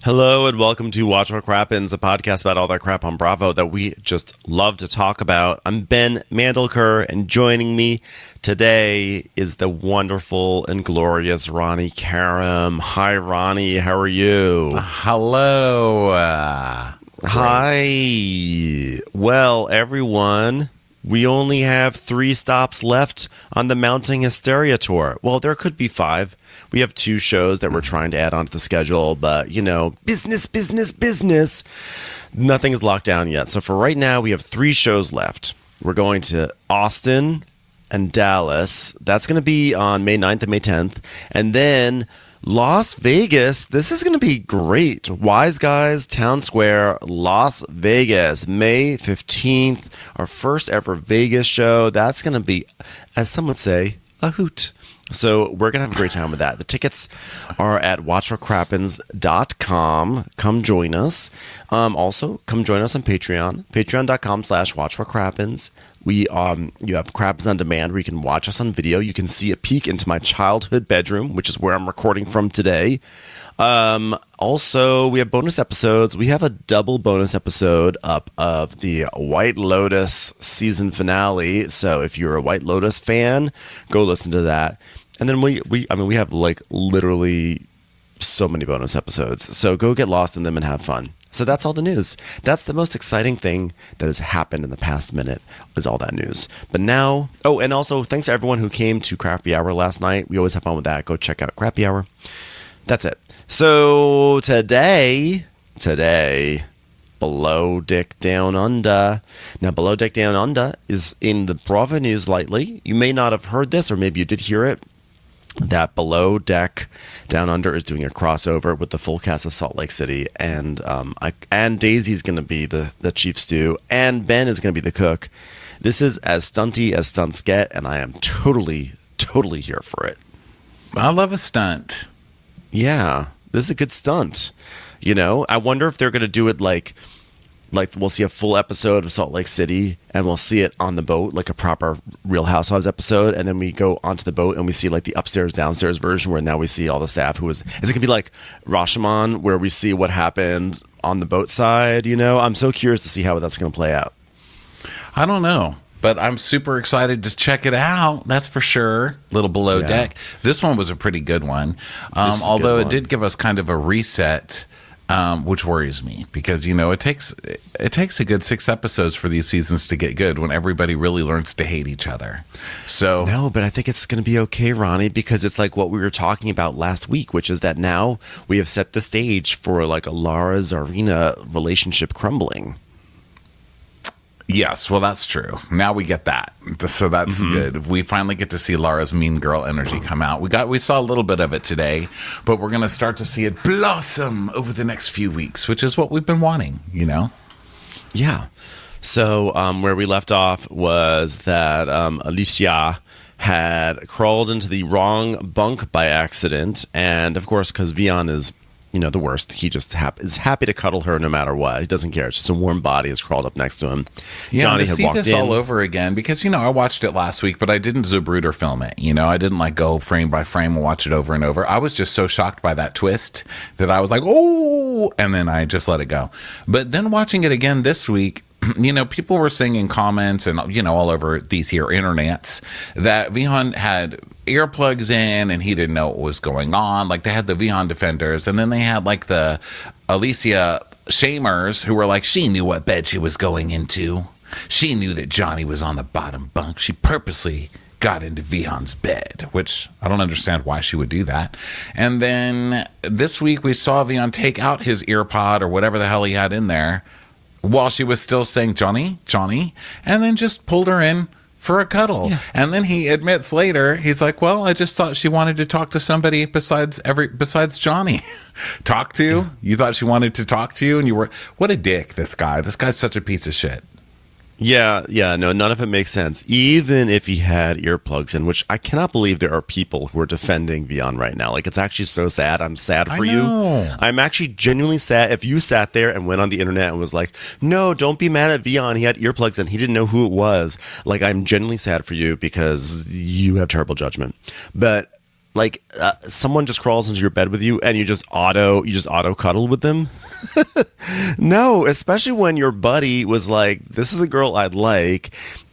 Hello and welcome to Watch What Crappens, a podcast about all that crap on Bravo that we just love to talk about. I'm Ben Mandelker, and joining me today is the wonderful and glorious Ronnie Karam. Hi, Ronnie. How are you? Hello. Hi. Well, everyone, we only have 3 stops left on the Mounting Hysteria tour. Well, there could be 5. We have 2 shows that we're trying to add onto the schedule, but, you know, business. Nothing is locked down yet. So for right now, we have 3 shows left. We're going to Austin and Dallas. That's going to be on May 9th and May 10th. And then Las Vegas. This is going to be great. Wise Guys Town Square, Las Vegas, May 15th. Our first ever Vegas show. That's going to be, as some would say, a hoot. So we're going to have a great time with that. The tickets are at watchwhatcrappens.com. Come join us. Also, come join us on Patreon. Patreon.com/watchwhatcrappens. You have Crappens on Demand where you can watch us on video. You can see a peek into my childhood bedroom, which is where I'm recording from today. Also, we have bonus episodes. We have a double bonus episode up of the White Lotus season finale. So if you're a White Lotus fan, go listen to that. And then we have like literally so many bonus episodes. So go get lost in them and have fun. So that's all the news. That's the most exciting thing that has happened in the past minute is all that news. But now, and also thanks to everyone who came to Crappy Hour last night. We always have fun with that. Go check out Crappy Hour. That's it. So today, Below Deck Down Under. Now, Below Deck Down Under is in the Bravo news lately. You may not have heard this, or maybe you did hear it, that Below Deck Down Under is doing a crossover with the full cast of Salt Lake City, and Daisy's going to be the chief stew, and Ben is going to be the cook. This is as stunty as stunts get, and I am totally here for it. I love a stunt. Yeah, this is a good stunt. You know, I wonder if they're going to do it like we'll see a full episode of Salt Lake City and we'll see it on the boat, like a proper Real Housewives episode. And then we go onto the boat and we see like the upstairs, downstairs version where now we see all the staff is it going to be like Rashomon where we see what happened on the boat side? You know, I'm so curious to see how that's going to play out. I don't know. But I'm super excited to check it out. That's for sure. Little Below Deck. This one was a pretty good one. Although it did give us kind of a reset, which worries me because, you know, it takes a good 6 episodes for these seasons to get good when everybody really learns to hate each other. So no, but I think it's going to be okay, Ronnie, because it's like what we were talking about last week, which is that now we have set the stage for like a Lara Zarina relationship crumbling. Yes, well, that's true. Now we get that, so that's good. We finally get to see Lara's mean girl energy come out. We saw a little bit of it today, but we're going to start to see it blossom over the next few weeks, which is what we've been wanting, you know? Yeah. So where we left off was that Alicia had crawled into the wrong bunk by accident, and of course, because Vion is, you know, the worst. He just is happy to cuddle her no matter what. He doesn't care. It's just a warm body has crawled up next to him. Yeah, Johnny to see this all over again because, you know, I watched it last week, but I didn't Zabruder film it. You know, I didn't like go frame by frame and watch it over and over. I was just so shocked by that twist that I was like, oh, and then I just let it go. But then watching it again this week, you know, people were saying in comments and, you know, all over these here internets that Vion had earplugs in and he didn't know what was going on. Like they had the Vion defenders and then they had like the Alicia shamers who were like, she knew what bed she was going into. She knew that Johnny was on the bottom bunk. She purposely got into Vion's bed, which I don't understand why she would do that. And then this week we saw Vion take out his ear pod or whatever the hell he had in there while she was still saying, Johnny, and then just pulled her in for a cuddle. Yeah. And then he admits later, he's like, well, I just thought she wanted to talk to somebody besides Johnny. Talk to? Yeah. You thought she wanted to talk to you? And you were, what a dick, this guy. This guy's such a piece of shit. Yeah, no, none of it makes sense. Even if he had earplugs in, which I cannot believe there are people who are defending Vion right now. Like, it's actually so sad. I'm sad for you. I'm actually genuinely sad. If you sat there and went on the internet and was like, no, don't be mad at Vion. He had earplugs in. He didn't know who it was. Like, I'm genuinely sad for you because you have terrible judgment. But like someone just crawls into your bed with you and you just auto cuddle with them. No, especially when your buddy was like, this is a girl I'd like,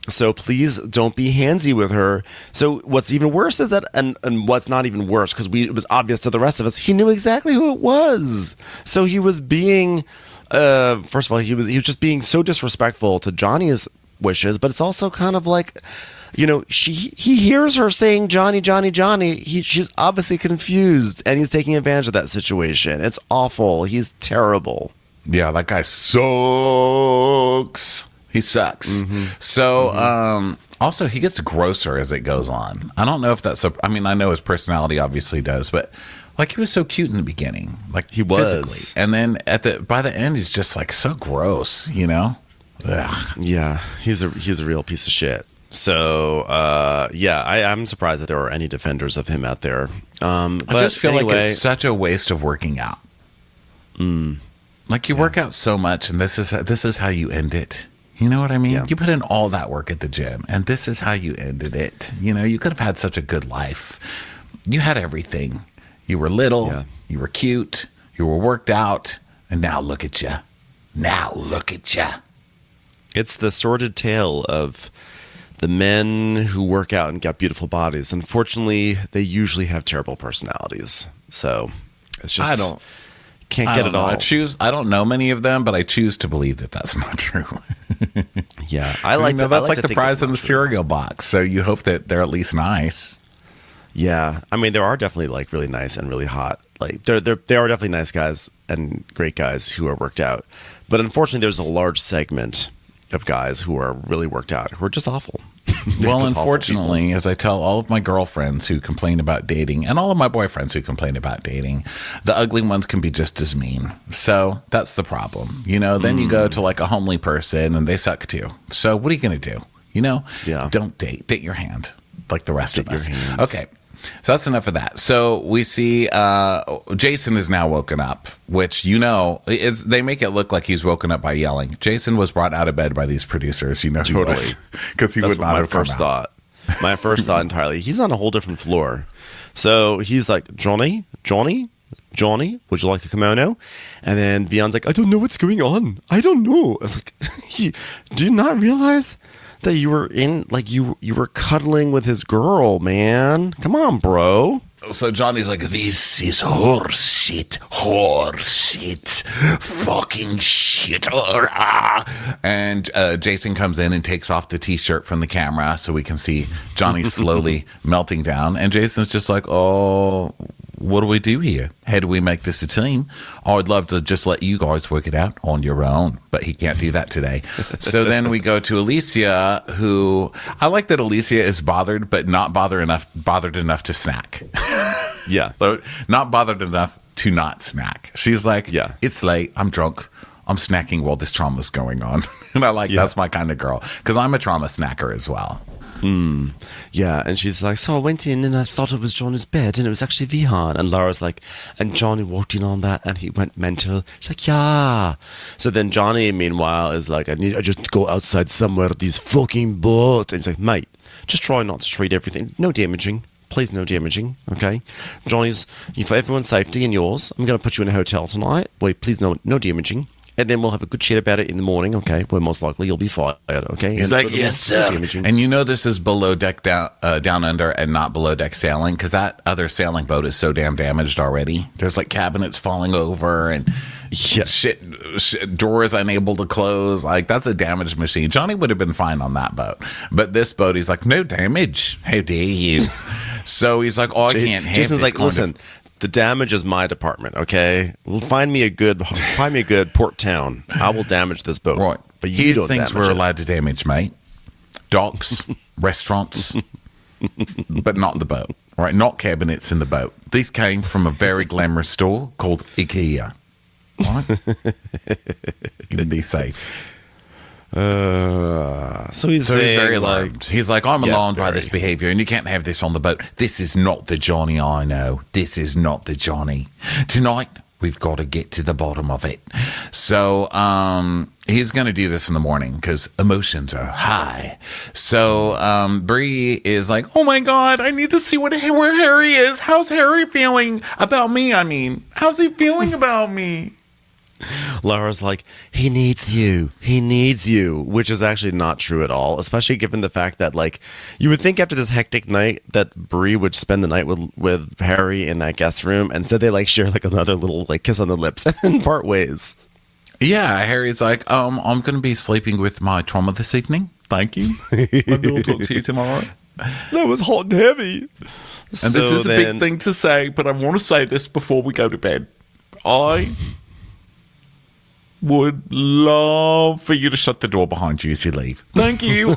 so please don't be handsy with her. So what's even worse is that, and what's not even worse, because it was obvious to the rest of us, he knew exactly who it was. So he was being, first of all, he was just being so disrespectful to Johnny's wishes, but it's also kind of like, you know, he hears her saying Johnny, Johnny, Johnny. She's obviously confused, and he's taking advantage of that situation. It's awful. He's terrible. Yeah, that guy sucks. He sucks. Mm-hmm. So, also, he gets grosser as it goes on. I don't know if that's I mean, I know his personality obviously does, but like he was so cute in the beginning, like he was, physically. And then by the end, he's just like so gross, you know? Ugh. Yeah, he's a real piece of shit. So, I'm surprised that there are any defenders of him out there. But I just feel like it's such a waste of working out. Like you work out so much, and this is how you end it. You know what I mean? Yeah. You put in all that work at the gym, and this is how you ended it. You know, you could have had such a good life. You had everything. You were little. You were cute. You were worked out, and now look at you. Now look at you. It's the sordid tale of the men who work out and get beautiful bodies. Unfortunately, they usually have terrible personalities. So it's just can't get it all. I don't know many of them, but I choose to believe that that's not true. Yeah, I like that. That's like the prize in the cereal box. So you hope that they're at least nice. Yeah, I mean, there are definitely like really nice and really hot. Like there are definitely nice guys and great guys who are worked out. But unfortunately, there's a large segment of guys who are really worked out who are just awful. Well, unfortunately, as I tell all of my girlfriends who complain about dating and all of my boyfriends who complain about dating, the ugly ones can be just as mean. So that's the problem. You know, then you go to like a homely person and they suck too. So what are you going to do? You know, don't date. Date your hand like the rest of us. Okay. So that's enough of that. So we see Jason is now woken up, which, you know, they make it look like he's woken up by yelling. Jason was brought out of bed by these producers, you know, totally, because he would not have first thought. My first thought entirely. He's on a whole different floor. So he's like, Johnny, would you like a kimono? And then Vion's like, I don't know what's going on. I don't know. I was like, do you not realize that you were you were cuddling with his girl, man? Come on, bro. So Johnny's like, this is horse shit, fucking shit. And Jason comes in and takes off the t-shirt from the camera so we can see Johnny slowly melting down. And Jason's just like, oh, what do we do here? How do we make this a team? I would love to just let you guys work it out on your own, but he can't do that today. So then we go to Alicia, who I like that Alicia is bothered, but not bothered enough to snack. Yeah. So not bothered enough to not snack. She's like, it's late. I'm drunk. I'm snacking while this trauma's going on. And I like, that's my kind of girl, because I'm a trauma snacker as well. Yeah, and she's like, so I went in and I thought it was Johnny's bed and it was actually Vion. And Laura's like, and Johnny walked in on that and he went mental. She's like, yeah. So then Johnny, meanwhile, is like, I just go outside somewhere, these fucking boats. And he's like, mate, just try not to treat everything. No damaging. Please, no damaging, okay? Johnny's, for everyone's safety and yours, I'm going to put you in a hotel tonight. Boy, please, no damaging. And then we'll have a good chat about it in the morning, okay? Well, most likely you'll be fired, okay? He's like, yes, sir. And you know this is below deck down under and not below deck sailing, because that other sailing boat is so damn damaged already. There's like cabinets falling over and shit, doors unable to close. Like, that's a damaged machine. Johnny would have been fine on that boat. But this boat, he's like, no damage. How dare you? So he's like, oh, I can't have Jason's like, listen, the damage is my department, okay? Find me a good port town. I will damage this boat. Right. But you don't things damage we're it. allowed to damage, mate. Docks, restaurants, but not the boat. Right? Not cabinets in the boat. These came from a very glamorous store called IKEA. Right? You can be safe. So he's very alarmed. He's like, I'm alarmed by this behavior, and you can't have this on the boat. This is not the Johnny I know. This is not the Johnny. Tonight, we've got to get to the bottom of it. So He's going to do this in the morning because emotions are high. So Bree is like, oh my God, I need to see where Harry is. How's Harry feeling about me? I mean, how's he feeling about me? Laura's like, he needs you, which is actually not true at all, especially given the fact that, like, you would think after this hectic night that Bree would spend the night with Harry in that guest room. Instead, they like share like another little like kiss on the lips and part ways. Yeah, Harry's like, I'm going to be sleeping with my trauma this evening. Thank you. Maybe we'll talk to you tomorrow. That was hot and heavy. And this is a big thing to say, but I want to say this before we go to bed. I would love for you to shut the door behind you as you leave. Thank you.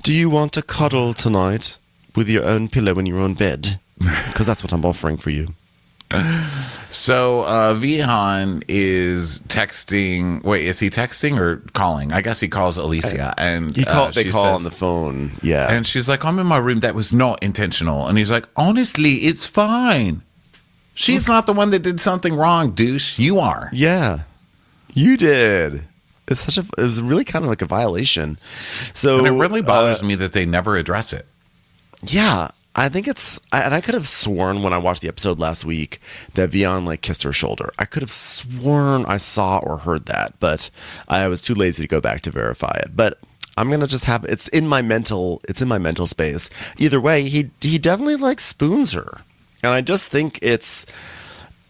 Do you want to cuddle tonight with your own pillow in your own bed? Because that's what I'm offering for you. So Vion is texting. Wait, is he texting or calling? I guess he calls Alicia, and they call on the phone. Yeah, and she's like, "I'm in my room. That was not intentional." And he's like, "Honestly, it's fine. She's not the one that did something wrong, douche. You are." Yeah, you did. It was really kind of like a violation. So, and it really bothers me that they never address it. Yeah. I think and I could have sworn when I watched the episode last week that Vion like kissed her shoulder. I could have sworn I saw or heard that, but I was too lazy to go back to verify it. But I'm gonna just have it's in my mental space. Either way, he definitely like spoons her, and I just think it's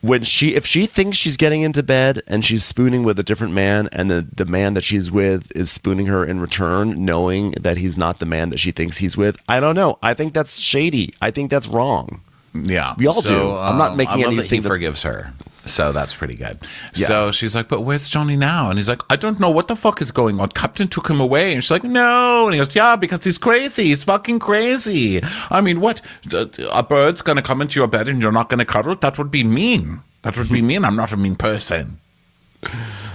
if she thinks she's getting into bed and she's spooning with a different man, and the man that she's with is spooning her in return, knowing that he's not the man that she thinks he's with. I don't know. I think that's shady. I think that's wrong. Yeah, we all do. I'm not making anything. He forgives her, so that's pretty good. Yeah. So she's like, "But where's Johnny now?" And he's like, "I don't know what the fuck is going on. Captain took him away." And she's like, "No." And he goes, "Yeah, because he's crazy. He's fucking crazy. I mean, what? A bird's gonna come into your bed and you're not gonna cuddle? That would be mean. That would be mean. I'm not a mean person."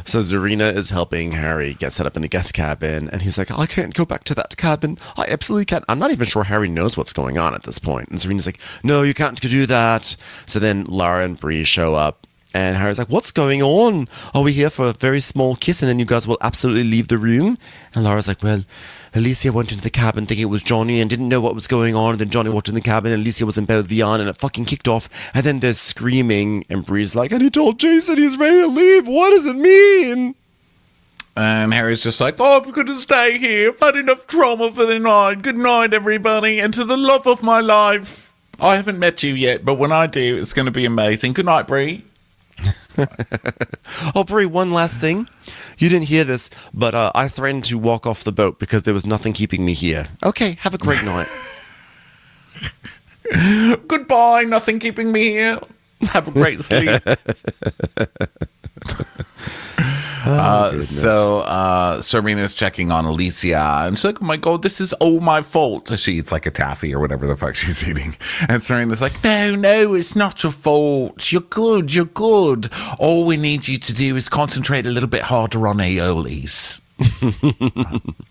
So Zarina is helping Harry get set up in the guest cabin, and he's like, I can't go back to that cabin. I absolutely can't. I'm not even sure Harry knows what's going on at this point. And Zarina's like, no, you can't do that. So then Lara and Bree show up, and Harry's like, what's going on? Are we here for a very small kiss, and then you guys will absolutely leave the room? And Lara's like, well, Alicia went into the cabin thinking it was Johnny and didn't know what was going on. And then Johnny walked in the cabin and Alicia was in bed with Vion and it fucking kicked off. And then there's screaming and Bree's like, and he told Jason he's ready to leave. What does it mean? And Harry's just like, oh, I'm going to stay here. I've had enough trauma for the night. Good night, everybody. And to the love of my life. I haven't met you yet, but when I do, it's going to be amazing. Good night, Bree. Oh, Bree, one last thing. You didn't hear this, but I threatened to walk off the boat because there was nothing keeping me here. Okay, have a great night. Goodbye, nothing keeping me here. Have a great sleep. So Serena's checking on Alicia and she's like, oh my God, this is all my fault. So she eats like a taffy or whatever the fuck she's eating. And Serena's like, no, it's not your fault. You're good. All we need you to do is concentrate a little bit harder on aiolis.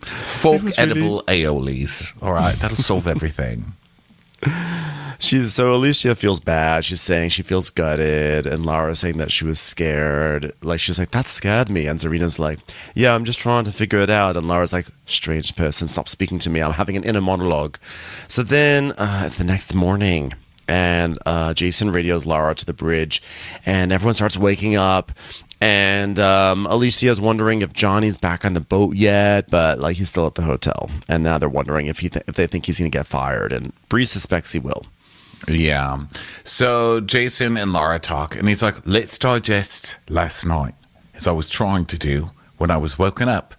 Fork edible aiolis. All right, that'll solve everything. So Alicia feels bad. She's saying she feels gutted, and Lara's saying that she was scared. Like, she's like, that scared me. And Zarina's like, yeah, I'm just trying to figure it out. And Lara's like, strange person, stop speaking to me. I'm having an inner monologue. So then it's the next morning, and Jason radios Lara to the bridge, and everyone starts waking up. And Alicia's wondering if Johnny's back on the boat yet, but like he's still at the hotel. And now they're wondering if they think he's going to get fired. And Bree suspects he will. Yeah. So Jason and Lara talk, and he's like, let's digest last night, as I was trying to do when I was woken up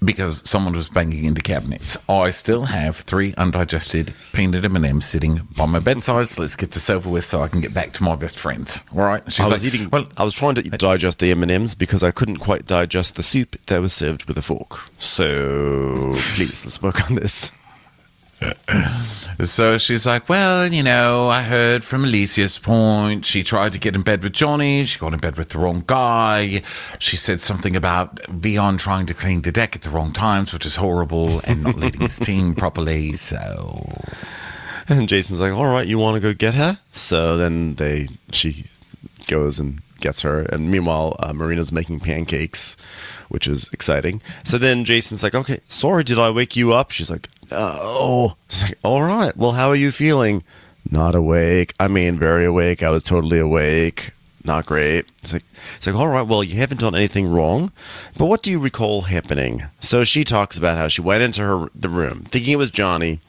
because someone was banging into cabinets. I still have 3 undigested peanut M&Ms sitting by my bedside, so let's get this over with so I can get back to my best friends. All right? She's I was trying to digest the M&Ms because I couldn't quite digest the soup that was served with a fork. So please, let's work on this. So she's like, well, I heard from Alicia's point. She tried to get in bed with Johnny. She got in bed with the wrong guy. She said something about Vion trying to clean the deck at the wrong times, which is horrible, and not leading his team properly. So, and Jason's like, all right, you want to go get her? So then she goes and gets her. And meanwhile, Marina's making pancakes, which is exciting. So then Jason's like, okay, sorry, did I wake you up? She's like, no. He's like, all right, well, how are you feeling? Not awake. I mean, very awake. I was totally awake. Not great. It's like, all right, well, you haven't done anything wrong, but what do you recall happening? So she talks about how she went into the room thinking it was Johnny,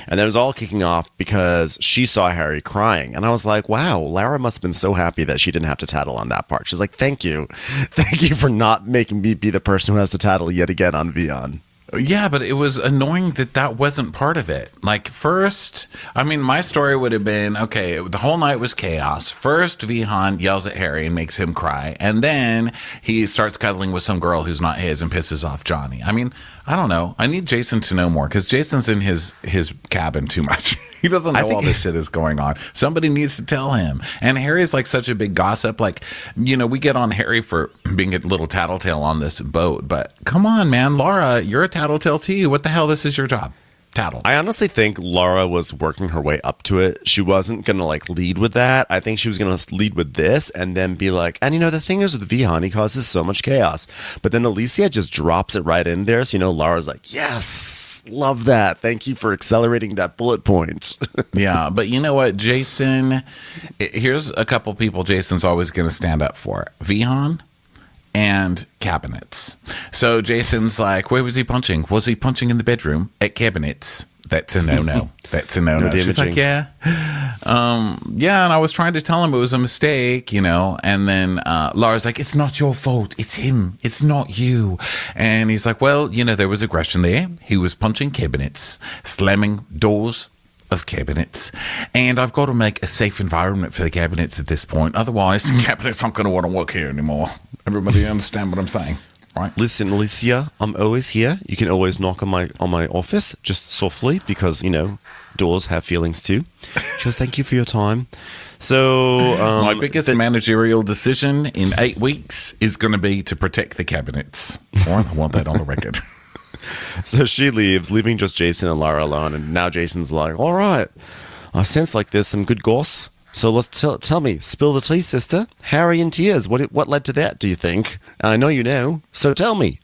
and then it was all kicking off because she saw Harry crying. And I was like, wow, Lara must have been so happy that she didn't have to tattle on that part. She's like, thank you. Thank you for not making me be the person who has to tattle yet again on Vion. Yeah, but it was annoying that wasn't part of it. Like, first, I mean, my story would have been, okay, the whole night was chaos. First, Vihan yells at Harry and makes him cry. And then he starts cuddling with some girl who's not his and pisses off Johnny. I mean, I don't know. I need Jason to know more because Jason's in his cabin too much. He doesn't know all this shit is going on. Somebody needs to tell him. And Harry's like such a big gossip. Like, you know, we get on Harry for being a little tattletale on this boat. But come on, man. Laura, you're a tattletale too. What the hell? This is your job. Tattle. I honestly think Laura was working her way up to it. She wasn't going to like lead with that. I think she was going to lead with this and then be like, and you know, the thing is with Vihan, he causes so much chaos. But then Alicia just drops it right in there. So, you know, Laura's like, yes, love that. Thank you for accelerating that bullet point. Yeah. But you know what, Jason, here's a couple people Jason's always going to stand up for. Vihan and cabinets. So Jason's like, where was he punching? Was he punching in the bedroom at cabinets? That's a no-no. That's a no-no. She's like, yeah. Yeah, and I was trying to tell him it was a mistake, you know, and then Laura's like, it's not your fault. It's him. It's not you. And he's like, well, you know, there was aggression there. He was punching cabinets, slamming doors of cabinets, and I've got to make a safe environment for the cabinets at this point. Otherwise, the cabinets aren't going to want to work here anymore. Everybody understand what I'm saying, right? Listen, Alicia, I'm always here. You can always knock on my office, just softly, because, you know, doors have feelings too. Just thank you for your time. So my biggest managerial decision in 8 weeks is going to be to protect the cabinets. All right, I want that on the record. So she leaves, leaving just Jason and Lara alone. And now Jason's like, all right, I sense like there's some good goss. So let's tell me, spill the tea, sister. Harry in tears. What led to that, do you think? And I know you know, so tell me.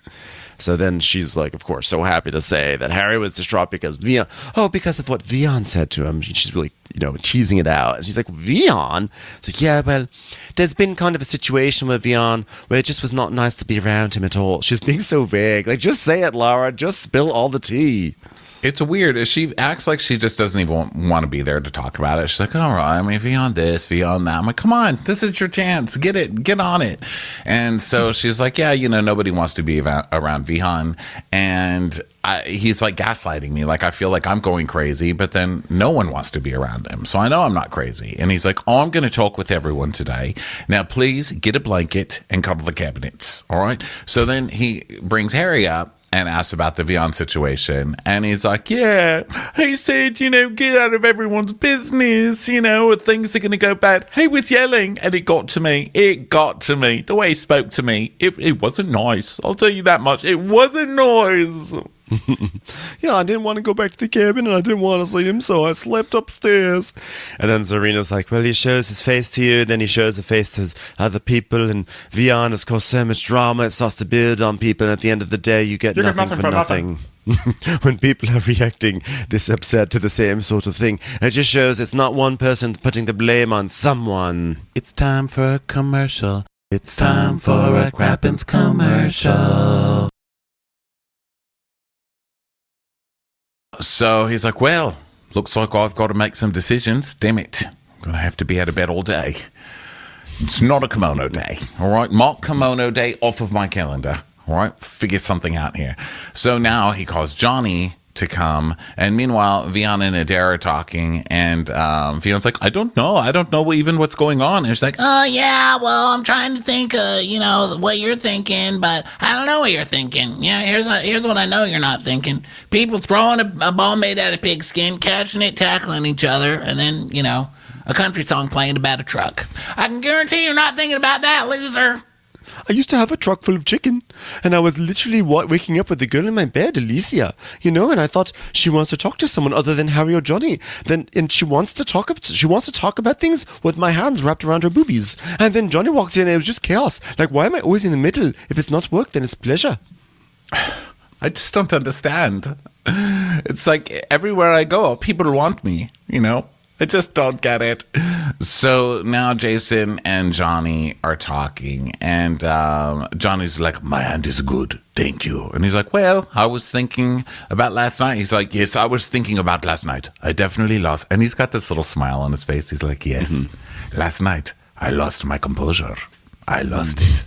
So then she's like, of course, so happy to say that Harry was distraught because because of what Vion said to him. She's really, you know, teasing it out. And she's like, Vion? It's like, yeah, well, there's been kind of a situation with Vion where it just was not nice to be around him at all. She's being so vague. Like, just say it, Laura. Just spill all the tea. It's weird. She acts like she just doesn't even want to be there to talk about it. She's like, all right, I mean, Vion this, Vion that. I'm like, come on, this is your chance. Get on it. And so she's like, yeah, you know, nobody wants to be around Vion. And he's like gaslighting me. Like, I feel like I'm going crazy, but then no one wants to be around him. So I know I'm not crazy. And he's like, oh, I'm going to talk with everyone today. Now, please get a blanket and cover the cabinets. All right. So then he brings Harry up and asks about the Vion situation. And he's like, yeah, he said, you know, get out of everyone's business, you know, or things are going to go bad. He was yelling, and it got to me. It got to me. The way he spoke to me, it wasn't nice. I'll tell you that much. It wasn't nice. Yeah, I didn't want to go back to the cabin, and I didn't want to see him, so I slept upstairs. And then Serena's like, well, he shows his face to you, then he shows the face to other people, and Vion has caused so much drama, it starts to build on people, and at the end of the day, you get nothing for nothing. When people are reacting this upset to the same sort of thing, it just shows it's not one person putting the blame on someone. It's time for a commercial. It's time for a Crappens commercial. So he's like, well, looks like I've got to make some decisions. Damn it. I'm going to have to be out of bed all day. It's not a kimono day. All right. Mark kimono day off of my calendar. All right. Figure something out here. So now he calls Johnny to come. And meanwhile, Vion and Adair are talking. And Fion's like, I don't know even what's going on. And she's like, oh, yeah, well, I'm trying to think, you know, what you're thinking, but I don't know what you're thinking. Yeah, here's what I know you're not thinking. People throwing a ball made out of pigskin, catching it, tackling each other, and then, you know, a country song playing about a truck. I can guarantee you're not thinking about that, loser. I used to have a truck full of chicken, and I was literally waking up with the girl in my bed, Alicia, and I thought she wants to talk to someone other than Harry or Johnny. And she wants to talk about things with my hands wrapped around her boobies. And then Johnny walked in, and it was just chaos. Like, why am I always in the middle? If it's not work, then it's pleasure. I just don't understand. It's like everywhere I go, people want me, I just don't get it. So now Jason and Johnny are talking, and Johnny's like, my hand is good, thank you. And he's like, well, I was thinking about last night. He's like, yes, I was thinking about last night. I definitely lost. And he's got this little smile on his face. He's like, yes, last night I lost my composure. I lost it.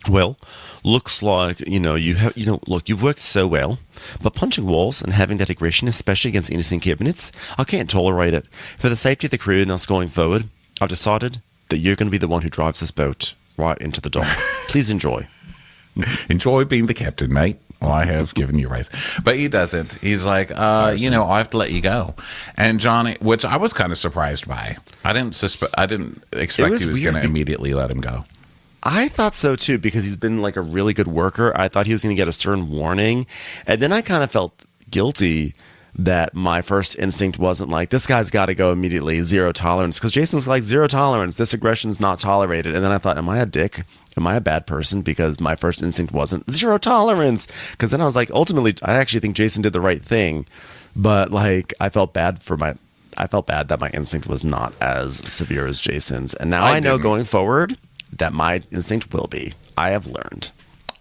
Well, looks like, you've worked so well, but punching walls and having that aggression, especially against innocent cabinets, I can't tolerate it. For the safety of the crew and us going forward, I've decided that you're going to be the one who drives this boat right into the dock. Please enjoy. Enjoy being the captain, mate. Well, I have given you a raise. But he doesn't. He's like, I have to let you go. And Johnny, which I was kind of surprised by. I didn't expect he was going to immediately let him go. I thought so too, because he's been like a really good worker. I thought he was going to get a stern warning. And then I kind of felt guilty that my first instinct wasn't like, this guy's got to go immediately, zero tolerance. Because Jason's like, zero tolerance, this aggression's not tolerated. And then I thought, am I a dick? Am I a bad person? Because my first instinct wasn't zero tolerance. Because then I was like, ultimately, I actually think Jason did the right thing. But like, I felt bad that my instinct was not as severe as Jason's. And now I know going forward that my instinct will be. I have learned.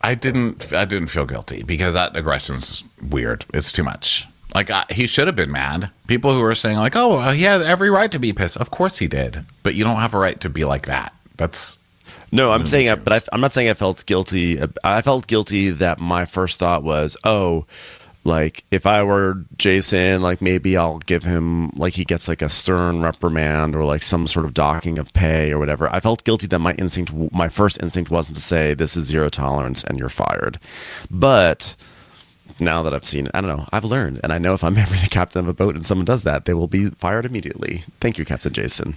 I didn't feel guilty because that aggression's weird. It's too much. Like, he should have been mad. People who are saying like, oh, he had every right to be pissed. Of course he did. But you don't have a right to be like that. No, I'm saying it, but I'm not saying I felt guilty. I felt guilty that my first thought was, like, if I were Jason, like, maybe I'll give him, like, he gets, like, a stern reprimand or, like, some sort of docking of pay or whatever. I felt guilty that my first instinct wasn't to say, this is zero tolerance and you're fired. But now that I've seen it, I don't know, I've learned. And I know if I'm ever the captain of a boat and someone does that, they will be fired immediately. Thank you, Captain Jason.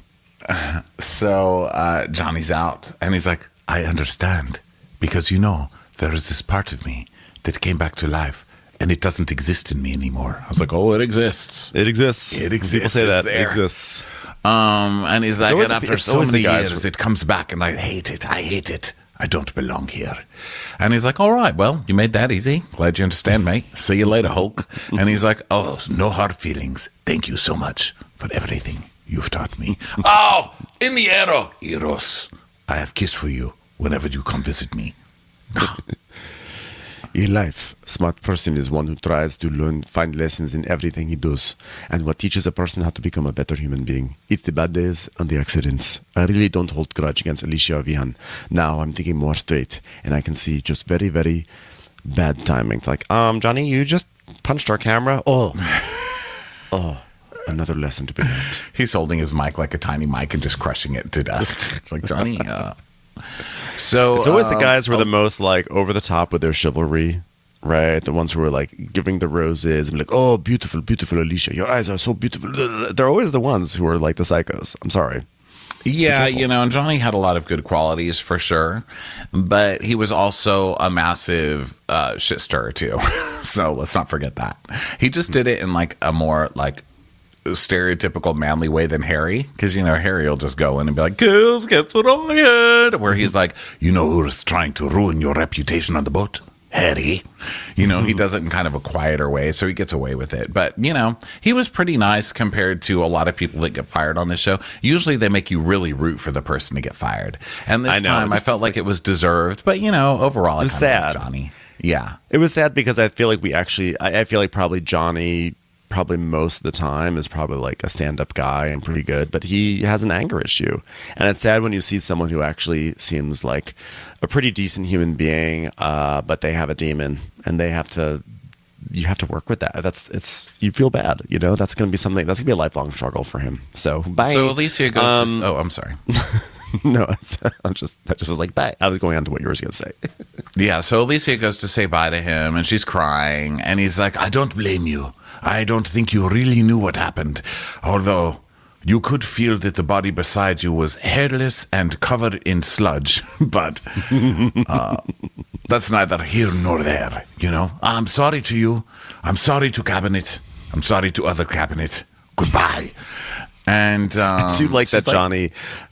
So Johnny's out, and he's like, I understand. Because, there is this part of me that came back to life. And it doesn't exist in me anymore. I was like, oh, it exists. It exists. It exists. People say that. It exists. And he's like, and after so many years, it comes back, and I hate it. I don't belong here. And he's like, all right, well, you made that easy. Glad you understand, mate. See you later, Hulk. And he's like, oh, no hard feelings. Thank you so much for everything you've taught me. Oh, in the aero, Eros. I have kiss for you whenever you come visit me. In life, a smart person is one who tries to find lessons in everything he does, and what teaches a person how to become a better human being. It's the bad days and the accidents. I really don't hold grudge against Alicia or Vion. Now I'm thinking more straight, and I can see just very, very bad timing. Like, Johnny, you just punched our camera. Oh, another lesson to be learned. He's holding his mic like a tiny mic and just crushing it to dust. It's like, Johnny, So it's always the guys who are the most like over the top with their chivalry, right? The ones who are like giving the roses and like, oh, beautiful, beautiful Alicia, your eyes are so beautiful. They're always the ones who are like the psychos. I'm sorry. Yeah, and Johnny had a lot of good qualities for sure, but he was also a massive shit stirrer too. So let's not forget that. He just did it in like a more like stereotypical manly way than Harry, because Harry will just go in and be like, girls, guess what I had, where he's like, who's trying to ruin your reputation on the boat? Harry. He does it in kind of a quieter way, so he gets away with it. But he was pretty nice compared to a lot of people that get fired on this show. Usually they make you really root for the person to get fired, and this time I felt like it was deserved. But overall it was sad. Like Johnny, yeah, it was sad because I feel like I feel like probably Johnny, probably most of the time, is probably like a stand-up guy and pretty good, but he has an anger issue, and it's sad when you see someone who actually seems like a pretty decent human being, but they have a demon, and you have to work with that. You feel bad, that's going to be something that's going to be a lifelong struggle for him. So bye. So Alicia goes to, I'm sorry. No, that just was like bye. I was going on to what you were going to say. Yeah, so Alicia goes to say bye to him, and she's crying, and he's like, I don't blame you. I don't think you really knew what happened. Although, You could feel that the body beside you was hairless and covered in sludge, but that's neither here nor there, you know. I'm sorry to you. I'm sorry to Cabinet. I'm sorry to other Cabinet. Goodbye. And I do like that Johnny,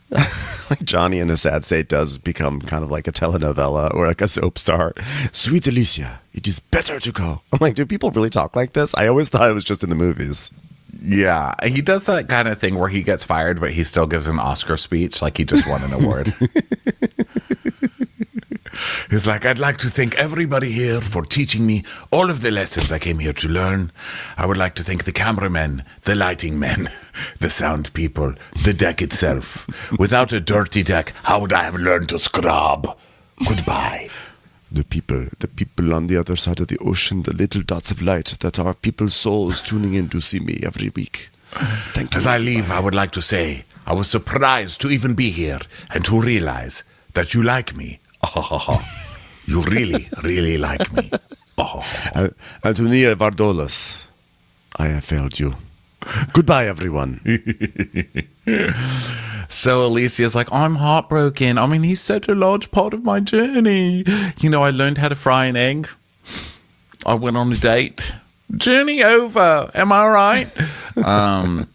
like Johnny in a sad state does become kind of like a telenovela or like a soap star. Sweet Alicia, it is better to go. I'm like, do people really talk like this? I always thought it was just in the movies. Yeah, he does that kind of thing where he gets fired, but he still gives an Oscar speech like he just won an award. He's like, I'd like to thank everybody here for teaching me all of the lessons I came here to learn. I would like to thank the cameramen, the lighting men, the sound people, the deck itself. Without a dirty deck, how would I have learned to scrub? Goodbye. The people on the other side of the ocean, the little dots of light that are people's souls tuning in to see me every week. Thank you. As I leave, I would like to say, I was surprised to even be here and to realize that you like me. Oh, you really, really like me. Oh. Antonia Vardolas, I have failed you. Goodbye, everyone. So Alicia's like, I'm heartbroken. I mean, he's such a large part of my journey. You know, I learned how to fry an egg. I went on a date. Journey over. Am I right?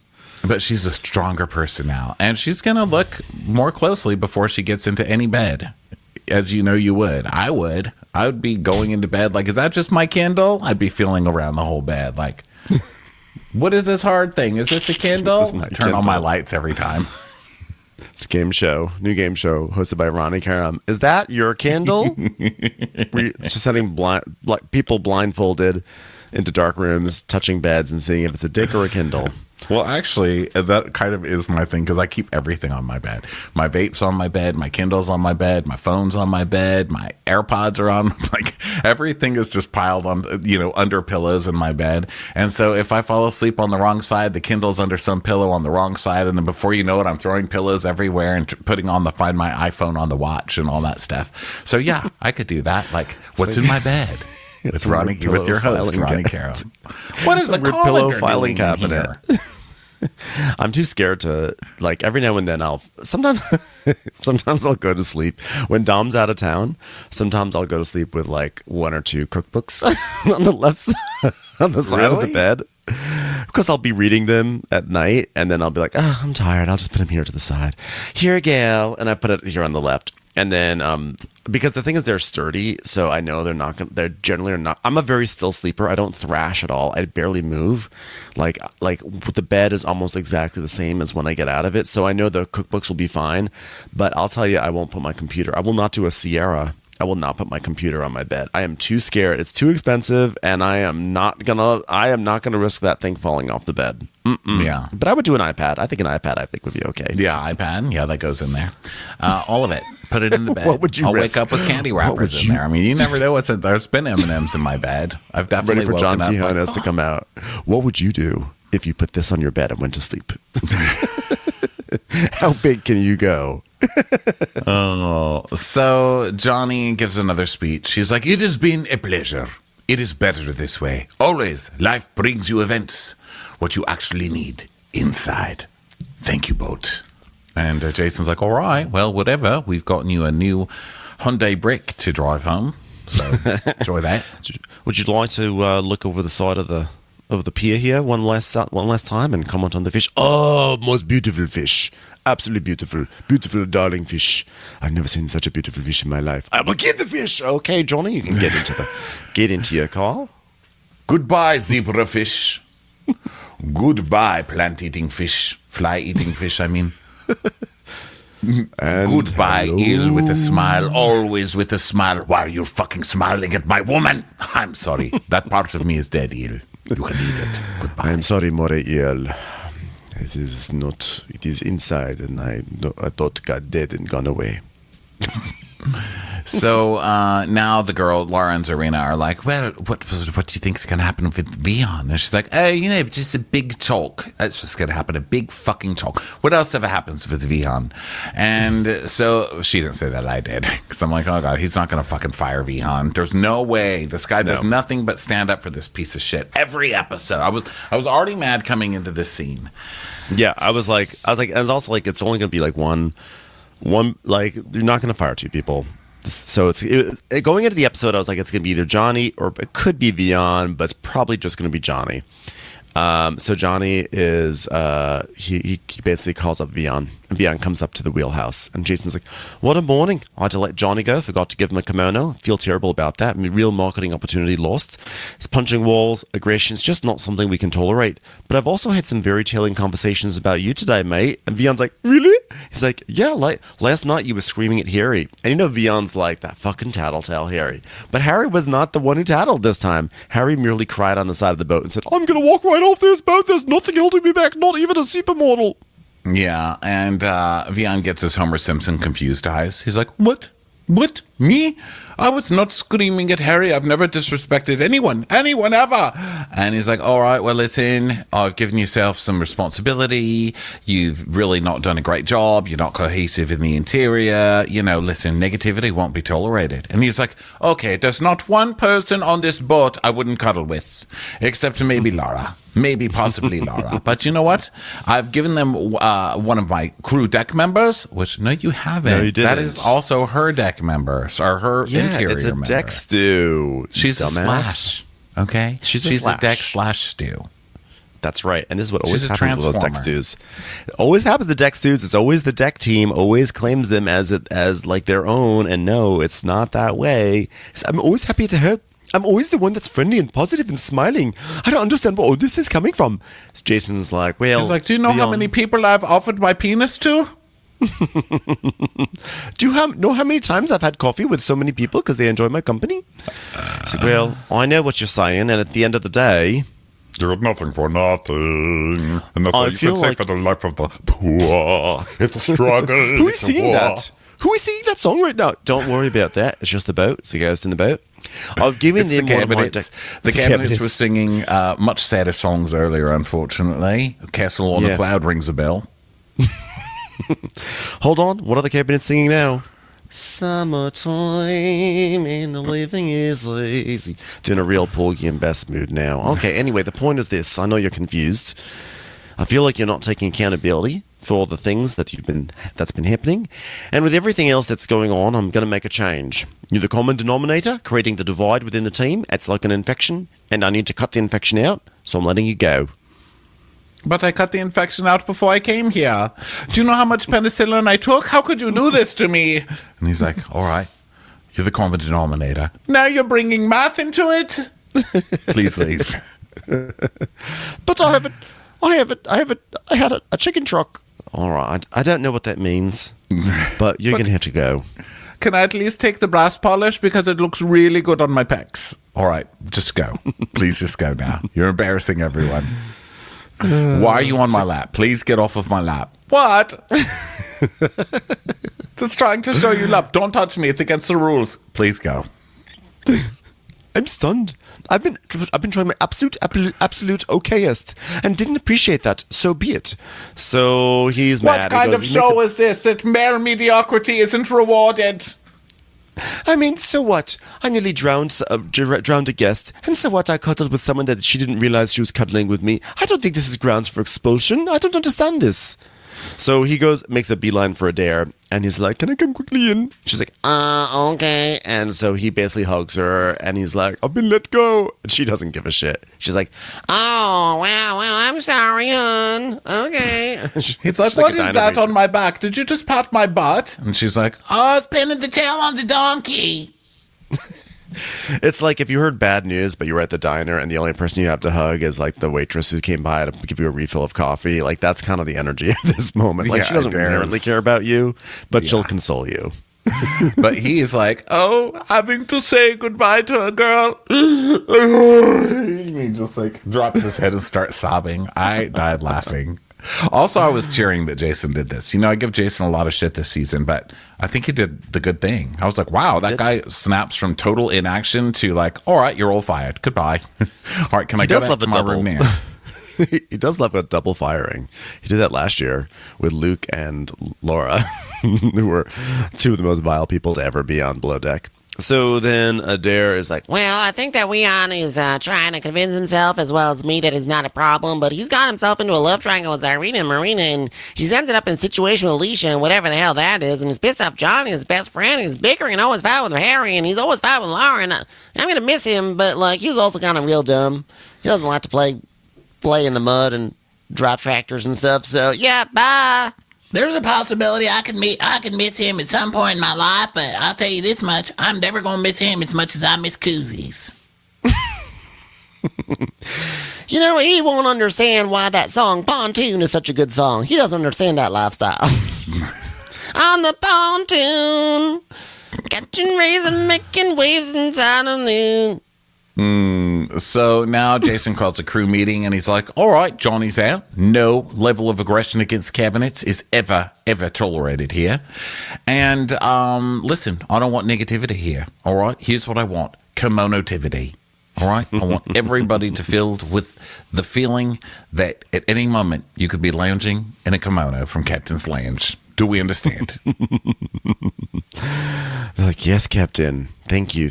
But she's a stronger person now. And she's going to look more closely before she gets into any bed. As you know you would. I would. I would be going into bed like, is that just my Kindle? I'd be feeling around the whole bed like, what is this hard thing? Is this a Kindle? Turn on my lights every time. It's a game show, new game show hosted by Ronnie Karam. Is that your Kindle? It's just sending people blindfolded into dark rooms, touching beds and seeing if it's a dick or a Kindle. Well, actually, that kind of is my thing because I keep everything on my bed. My vape's on my bed, my Kindle's on my bed, my phone's on my bed, my AirPods are on. Like everything is just piled on, under pillows in my bed. And so if I fall asleep on the wrong side, the Kindle's under some pillow on the wrong side, and then before you know it, I'm throwing pillows everywhere and putting on find my iPhone on the watch and all that stuff. So yeah, I could do that. Like, what's in my bed? With your host, Ronnie Carroll. What is the pillow filing cabinet? I'm too scared to, like, every now and then sometimes I'll go to sleep when Dom's out of town. Sometimes I'll go to sleep with like one or two cookbooks on the left side, on the side of the bed, because I'll be reading them at night and then I'll be like, oh, I'm tired. I'll just put them here to the side. Here you go. And I put it here on the left. And then, because the thing is they're sturdy, so I know they're generally are not. I'm a very still sleeper. I don't thrash at all. I barely move. Like the bed is almost exactly the same as when I get out of it. So I know the cookbooks will be fine, but I'll tell you, I won't put my computer. I will not do a Sierra. I will not put my computer on my bed. I am too scared. It's too expensive, and I am not gonna risk that thing falling off the bed. Yeah, but I would do an iPad. I think an iPad would be okay. Yeah, iPad. Yeah, that goes in there. All of it. Put it in the bed. What would you I'll risk? wake up with candy wrappers in there. I mean, you never know what's in. There's been M&Ms in my bed. I've definitely ready for John woken up Quijones to come out. What would you do if you put this on your bed and went to sleep? How big can you go? So Johnny gives another speech. She's like, it has been a pleasure. It is better this way. Always, life brings you events. What you actually need inside. Thank you, boat. And Jason's like, all right, well, whatever. We've gotten you a new Hyundai brick to drive home. So enjoy that. Would you like to look over the side of the pier here one last time and comment on the fish? Oh, most beautiful fish. Absolutely beautiful. Beautiful, darling fish. I've never seen such a beautiful fish in my life. I will get the fish. Okay, Johnny, you can get into your car. Goodbye, zebra fish. Goodbye, plant-eating fish. Fly-eating fish, I mean. And goodbye, hello. Eel with a smile. Always with a smile. Why are you fucking smiling at my woman? I'm sorry. That part of me is dead, Eel. You can eat it. Goodbye. I'm sorry, More Eel. It is not. It is inside, and I thought got dead and gone away. So now the girl, Laura and Zarina, are like, well, what do you think is going to happen with Vion? And she's like, hey, just a big talk. That's what's going to happen, a big fucking talk. What else ever happens with Vion? And so she didn't say that, I did. Because I'm like, oh, God, he's not going to fucking fire Vion. There's no way. This guy does nothing but stand up for this piece of shit every episode. I was already mad coming into this scene. Yeah, I was like, and it's also like, it's only going to be like one, like, you're not going to fire two people. So going into the episode, I was like, it's going to be either Johnny or it could be Vion, but it's probably just going to be Johnny. So Johnny is, he basically calls up Vion, and Vion comes up to the wheelhouse, and Jason's like, what a morning. I had to let Johnny go, forgot to give him a kimono. Feel terrible about that. I mean, real marketing opportunity lost. It's punching walls, aggression. It's just not something we can tolerate. But I've also had some very telling conversations about you today, mate. And Vion's like, really? He's like, yeah, like last night you were screaming at Harry. And you know Vion's like, that fucking tattletale Harry. But Harry was not the one who tattled this time. Harry merely cried on the side of the boat and said, I'm going to walk right off this boat. There's nothing holding me back, not even a supermodel. Yeah, and Vion gets his Homer Simpson confused eyes. He's like, what? What? Me? I was not screaming at Harry. I've never disrespected anyone ever. And he's like, all right, well, listen, I've given yourself some responsibility. You've really not done a great job. You're not cohesive in the interior. Listen, negativity won't be tolerated. And he's like, okay, there's not one person on this boat I wouldn't cuddle with, except maybe Laura. Maybe possibly Laura. But you know what? I've given them one of my crew deck members, which, no, you haven't. No, you didn't. That is also her deck members, or her interior it's a member. deck stew. She's dumbass. a slash. Okay? She's a deck slash stew. That's right. And this is what always She's a happens with those deck transformer. stews. It always happens to deck stews. It's always the deck team always claims them as like their own. And no, it's not that way. So I'm always happy to help. I'm always the one that's friendly and positive and smiling. I don't understand where all this is coming from. So Jason's like, well... He's like, do you know how many people I've offered my penis to? Do you know how many times I've had coffee with so many people because they enjoy my company? It's like, well, I know what you're saying, and at the end of the day... You got nothing for nothing. And that's I what you feel can say like- for the life of the poor. It's a struggle. Who is It's a singing war. that? Who is singing that song right now? Don't worry about that. It's just the boat. It's the ghost in the boat. I've given It's the them one of my Cabinets. The Cabinets were singing much sadder songs earlier, unfortunately. Castle on a Cloud rings a bell. Hold on. What are the Cabinets singing now? Summertime and the living is lazy. Doing a real Porgy and Bess mood now. Okay, anyway, the point is this. I know you're confused. I feel like you're not taking accountability for the things that's been happening. And with everything else that's going on, I'm going to make a change. You're the common denominator, creating the divide within the team. It's like an infection, and I need to cut the infection out, so I'm letting you go. But I cut the infection out before I came here. Do you know how much penicillin I took? How could you do this to me? And he's like, all right, you're the common denominator. Now you're bringing math into it? Please leave. But I had a chicken truck. All right, I don't know what that means, but you're going to have to go. Can I at least take the brass polish? Because it looks really good on my pecs. All right, just go. Please just go now. You're embarrassing everyone. Why are you on my lap? Please get off of my lap. What? Just trying to show you love. Don't touch me. It's against the rules. Please go. I'm stunned. I've been trying my absolute okayest and didn't appreciate that. So be it. So he's mad. What kind of show is this that mere mediocrity isn't rewarded? I mean, so what? I nearly drowned a guest, and so what? I cuddled with someone that she didn't realize she was cuddling with me. I don't think this is grounds for expulsion. I don't understand this. So he makes a beeline for Adair, and he's like, can I come quickly in? She's like, okay. And so he basically hugs her, and he's like, I've been let go. And she doesn't give a shit. She's like, oh, well, I'm sorry, hon. Okay. He's like, what is that on my back? Did you just pat my butt? And she's like, Oh, it's pinning the tail on the donkey. It's like if you heard bad news, but you were at the diner and the only person you have to hug is like the waitress who came by to give you a refill of coffee. Like that's kind of the energy at this moment. Like Yeah, she doesn't Adair's- inherently care about you, but she'll console you. but he is like, oh, having to say goodbye to a girl. He just like drops his head and starts sobbing. I died laughing. Also, I was cheering that Jason did this. You know, I give Jason a lot of shit this season, but I think he did the good thing. I was like, wow, that guy snaps from total inaction to like, all right, you're all fired. Goodbye. All right, can I go back to my room now? He does love a double firing. He did that last year with Luke and Laura, who were two of the most vile people to ever be on Below Deck. So then Adair is like, well, I think that Vion is trying to convince himself as well as me that it's not a problem, but he's got himself into a love triangle with Irina and Marina, and he's ended up in a situation with Alicia and whatever the hell that is, and he's pissed off Johnny, his best friend, he's bickering and always fighting with Harry, and he's always fighting with Laura, and I'm going to miss him, but like, he was also kind of real dumb. He doesn't like to play in the mud and drive tractors and stuff, so yeah, bye. There's a possibility I could miss him at some point in my life, but I'll tell you this much, I'm never going to miss him as much as I miss Koozies. You know, he won't understand why that song Pontoon is such a good song. He doesn't understand that lifestyle. On the pontoon, catching rays and making waves inside of the So now Jason calls a crew meeting and he's like, all right, Johnny's out. No level of aggression against cabinets is ever tolerated here. And listen, I don't want negativity here. All right, here's what I want. Kimonotivity. All right, I want everybody to filled with the feeling that at any moment you could be lounging in a kimono from Captain's Lounge. Do we understand? they're like, yes, Captain. Thank you.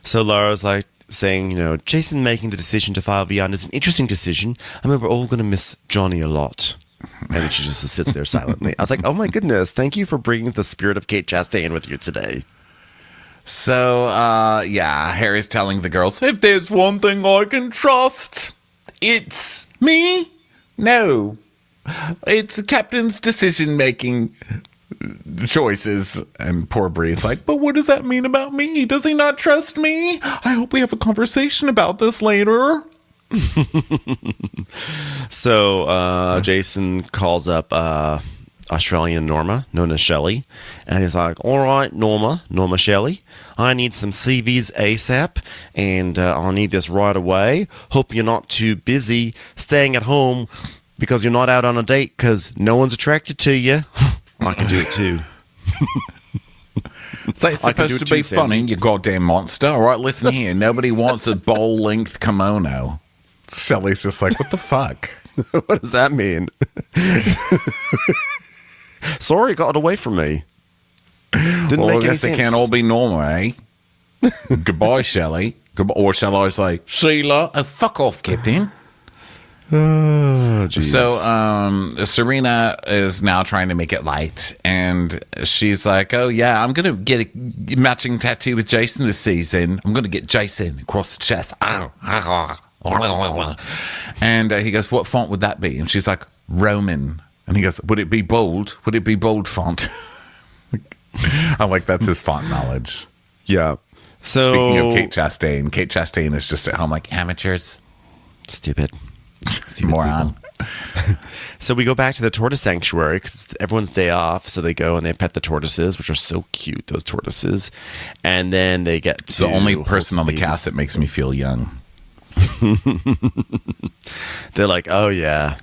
So Laura's like, saying, you know, Jason making the decision to fire Vion is an interesting decision. I mean, we're all going to miss Johnny a lot. And then she just sits there silently. I was like, oh my goodness, thank you for bringing the spirit of Kate Chastain with you today. So, Harry's telling the girls, if there's one thing I can trust, it's me. No, it's the captain's decision-making choices. And poor Bree's like, but what does that mean about me? Does he not trust me? I hope we have a conversation about this later. So Jason calls up Australian Norma, known as Shelley, and he's like, all right, Norma Shelley, I need some CVs ASAP, and I'll need this right away. Hope you're not too busy staying at home because you're not out on a date because no one's attracted to you. I can do it too. So it's supposed to be funny, you goddamn monster. All right, listen here. Nobody wants a bowl-length kimono. Shelley's just like, what the fuck? What does that mean? Sorry, it got away from me. Didn't make I any guess sense. they can't all be normal, eh? Goodbye, Shelley. Or shall I say, Sheila? Oh, fuck off, Captain. Oh, geez. So Serena is now trying to make it light, and she's like, oh yeah, I'm gonna get a matching tattoo with Jason this season. I'm gonna get Jason across the chest. And he goes, what font would that be? And she's like, Roman. And he goes, would it be bold? Would it be bold font? I'm like, that's his font knowledge. Yeah. So Speaking of Kate Chastain is just at home like, amateurs. Stupid Moron. So we go back to the tortoise sanctuary because it's everyone's day off. So they go and they pet the tortoises, which are so cute, those tortoises. And then they get It's to the only person on the cast that makes me feel young. They're like, oh yeah,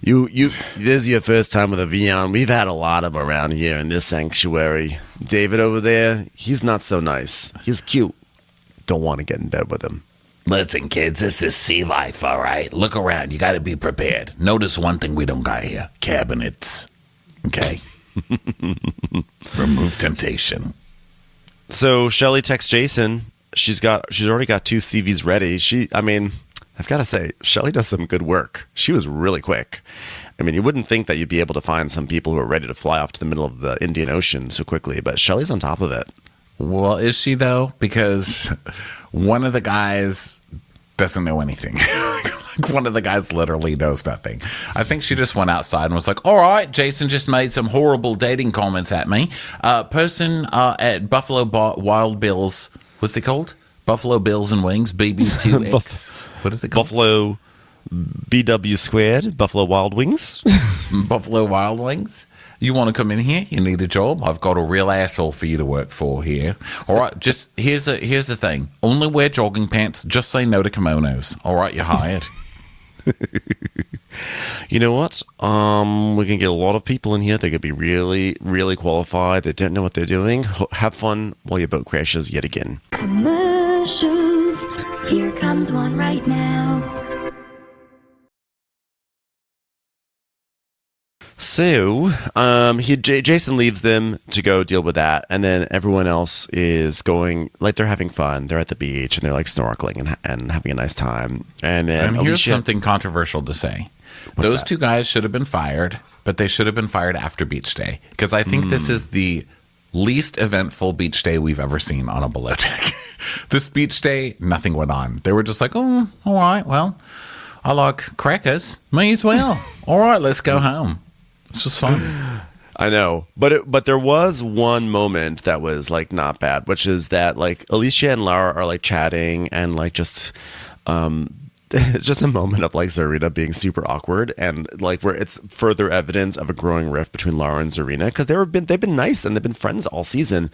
you this is your first time with a Vion. We've had a lot of them around here in this sanctuary. David over there, he's not so nice. He's cute. Don't want to get in bed with him. Listen, kids, this is sea life, all right? Look around. You got to be prepared. Notice one thing we don't got here. Cabinets. Okay? Remove temptation. So Shelley texts Jason. She's already got 2 CVs ready. I've got to say, Shelley does some good work. She was really quick. I mean, you wouldn't think that you'd be able to find some people who are ready to fly off to the middle of the Indian Ocean so quickly, but Shelley's on top of it. Well, is she though? Because one of the guys doesn't know anything. One of the guys literally knows nothing. I think she just went outside and was like, all right, Jason just made some horrible dating comments at me. Person at Buffalo Wild Bills, what's it called? Buffalo Bills and Wings, BB2X. What is it called? Buffalo BW squared, Buffalo Wild Wings. Buffalo Wild Wings. You want to come in here? You need a job? I've got a real asshole for you to work for here. All right, just here's the thing. Only wear jogging pants. Just say no to kimonos. All right, you're hired. you know what? We can get a lot of people in here. They could be really, really qualified. They don't know what they're doing. Have fun while your boat crashes yet again. Commercials. Here comes one right now. So, Jason leaves them to go deal with that, and then everyone else is going, like, they're having fun. They're at the beach, and they're, like, snorkeling and having a nice time. And then here's something controversial to say. Those two guys should have been fired, but they should have been fired after beach day, because I think this is the least eventful beach day we've ever seen on a below deck. This beach day, nothing went on. They were just like, oh, all right, well, I like crackers. Me as well. All right, let's go home. This was fun. I know, but there was one moment that was like not bad, which is that like Alicia and Laura are like chatting and like just just a moment of like Zarina being super awkward, and like where it's further evidence of a growing rift between Laura and Zarina, because they've been nice and they've been friends all season.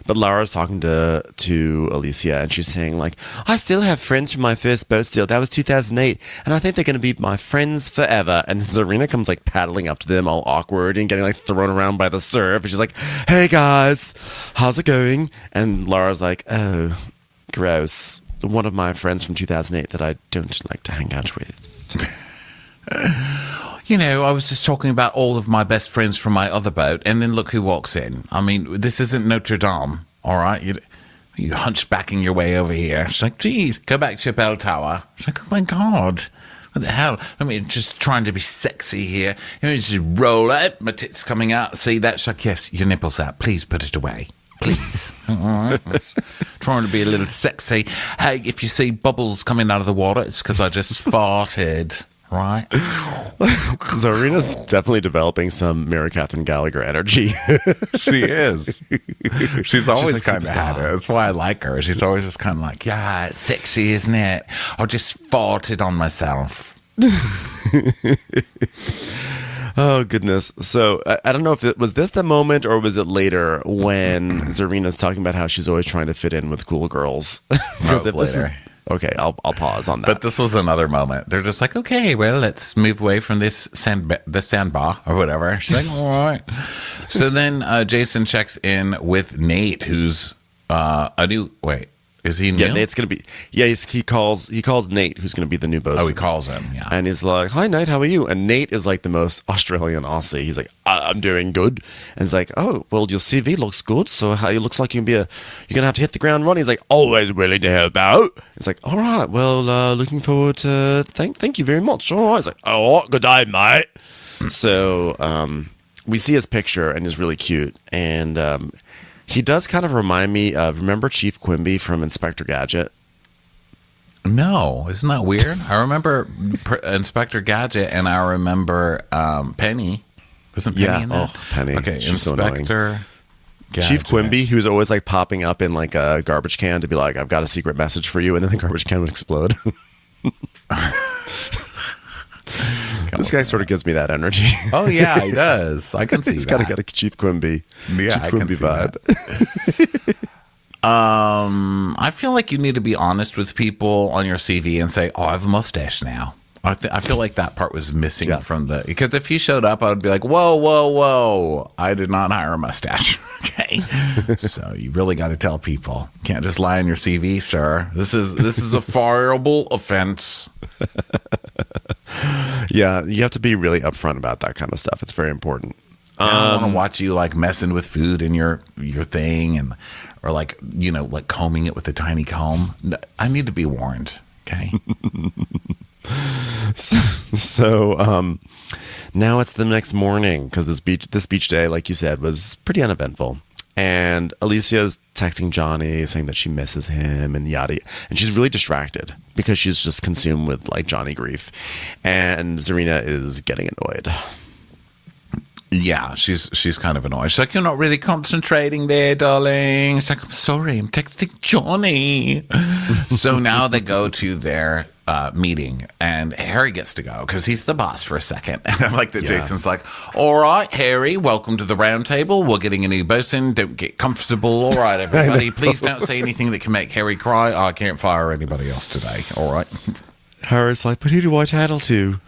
But Laura's talking to Alicia, and she's saying like, I still have friends from my first boat deal. That was 2008, and I think they're going to be my friends forever. And Zarina comes like paddling up to them all awkward and getting like thrown around by the surf, and she's like, hey guys, how's it going? And Laura's like, oh, gross. One of my friends from 2008 that I don't like to hang out with. You know, I was just talking about all of my best friends from my other boat, and then look who walks in. I mean, this isn't Notre Dame, all right? You hunchbacking your way over here. She's like, geez, go back to your bell tower. She's like, oh my God, what the hell? I mean, just trying to be sexy here. You know, just roll up, my tits coming out. See that? She's like, yes, your nipple's out. Please put it away. Please. All right. Trying to be a little sexy. Hey, if you see bubbles coming out of the water, it's because I just farted. Right? Zarina's definitely developing some Mary Catherine Gallagher energy. She is. She's always like kind of had it. That's why I like her. She's always just kind of like, yeah, it's sexy, isn't it? I just farted on myself. Oh, goodness. So I don't know if was this the moment or was it later when Zarina's talking about how she's always trying to fit in with cool girls? That was later. Okay, I'll pause on that. But this was another moment. They're just like, okay, well, let's move away from this sandbar or whatever. She's like, all right. So then Jason checks in with Nate, who's a new... Wait. Is he new? Yeah, Nate's gonna be. Yeah, he calls Nate, who's gonna be the new bosun. Oh, he calls him. Yeah, and he's like, "Hi, Nate, how are you?" And Nate is like the most Australian Aussie. He's like, "I'm doing good," and he's like, "Oh, well, your CV looks good, so it looks like you're gonna have to hit the ground running." He's like, "Always willing to help out." It's like, "All right, well, looking forward to thank you very much." All right, it's like, "Oh, good day, mate." So we see his picture, and he's really cute, and he does kind of remind me of, remember Chief Quimby from Inspector Gadget? No, isn't that weird? I remember Inspector Gadget, and I remember Penny. Wasn't Penny in that? Oh, Penny. Okay, she's Inspector so Gadget. Chief Quimby, he was always like popping up in like a garbage can to be like, I've got a secret message for you, and then the garbage can would explode. This guy sort of gives me that energy. Oh yeah, he does. I can see He's that. got a Chief Quimby. Yeah, Chief Quimby vibe. I feel like you need to be honest with people on your CV and say, "Oh, I have a mustache now." I feel like that part was missing from the, because if he showed up, I would be like, "Whoa, whoa, whoa! I did not hire a mustache." Okay, so you really got to tell people. You can't just lie on your CV, sir. This is a fireable offense. Yeah, you have to be really upfront about that kind of stuff. It's very important. I don't want to watch you like messing with food in your thing, or like, you know, like combing it with a tiny comb. I need to be warned. Okay. So now it's the next morning, because this beach day, like you said, was pretty uneventful. And Alicia's texting Johnny saying that she misses him and yada, and she's really distracted because she's just consumed with like Johnny grief, and Zarina is getting annoyed. Yeah, she's kind of annoyed. She's like, "You're not really concentrating there, darling." She's like, "I'm sorry, I'm texting Johnny." So now they go to their meeting, and Harry gets to go because he's the boss for a second. And I like that Jason's like, "All right, Harry, welcome to the round table. We're getting a new bosun. Don't get comfortable. All right, everybody, please don't say anything that can make Harry cry. I can't fire anybody else today. All right." Harry's like, "But who do I tattle to?